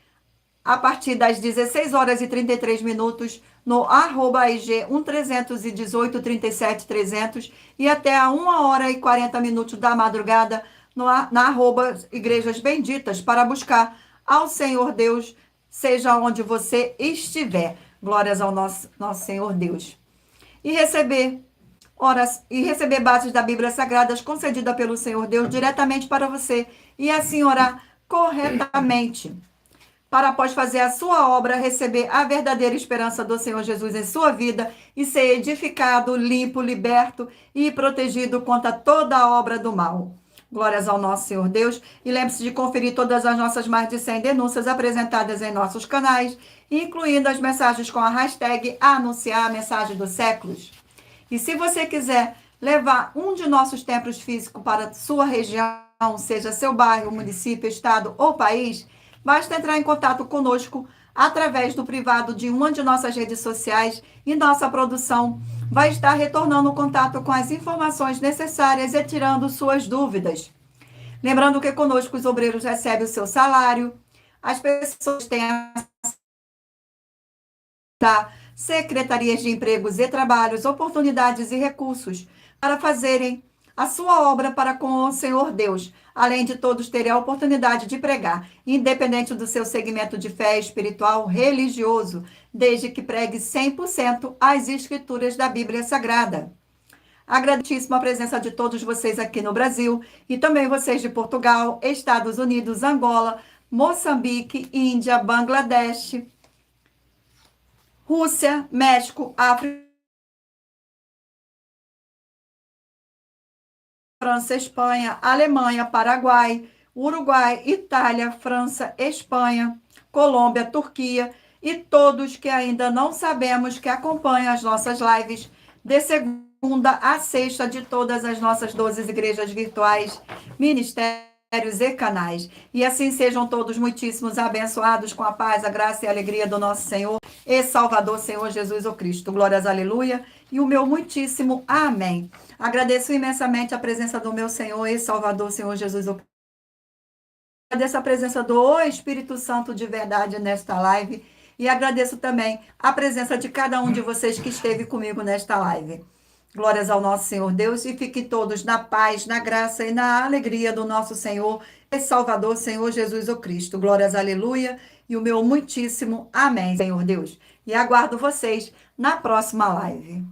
a partir das 16 horas e 33 minutos, no @IG 1318 37 300 e até a 1 hora e 40 minutos da madrugada na @Igrejas Benditas para buscar ao Senhor Deus, seja onde você estiver. Glórias ao nosso Senhor Deus. E receber bases da Bíblia Sagradas concedida pelo Senhor Deus diretamente para você e assim orar corretamente. Para após fazer a sua obra, receber a verdadeira esperança do Senhor Jesus em sua vida e ser edificado, limpo, liberto e protegido contra toda a obra do mal. Glórias ao nosso Senhor Deus. E lembre-se de conferir todas as nossas mais de 100 denúncias apresentadas em nossos canais, incluindo as mensagens com a hashtag Anunciar a Mensagem dos Séculos. E se você quiser levar um de nossos templos físicos para sua região, seja seu bairro, município, estado ou país, basta entrar em contato conosco através do privado de uma de nossas redes sociais e nossa produção vai estar retornando o contato com as informações necessárias e tirando suas dúvidas. Lembrando que conosco os obreiros recebem o seu salário, as pessoas têm secretarias de empregos e trabalhos, oportunidades e recursos para fazerem a sua obra para com o Senhor Deus, além de todos terem a oportunidade de pregar, independente do seu segmento de fé espiritual religioso, desde que pregue 100% as escrituras da Bíblia Sagrada. Agradeço a presença de todos vocês aqui no Brasil e também vocês de Portugal, Estados Unidos, Angola, Moçambique, Índia, Bangladesh, Rússia, México, África, França, Espanha, Alemanha, Paraguai, Uruguai, Itália, França, Espanha, Colômbia, Turquia e todos que ainda não sabemos que acompanham as nossas lives de segunda a sexta de todas as nossas 12 igrejas virtuais, ministérios e canais. E assim sejam todos muitíssimos abençoados com a paz, a graça e a alegria do nosso Senhor e Salvador, Senhor Jesus o Cristo. Glórias, aleluia. E o meu muitíssimo amém. Agradeço imensamente a presença do meu Senhor e Salvador, Senhor Jesus o Cristo. Agradeço a presença do Espírito Santo de verdade nesta live. E agradeço também a presença de cada um de vocês que esteve comigo nesta live. Glórias ao nosso Senhor Deus, e fiquem todos na paz, na graça e na alegria do nosso Senhor e Salvador, Senhor Jesus o Cristo. Glórias, aleluia, e o meu muitíssimo amém, Senhor Deus. E aguardo vocês na próxima live.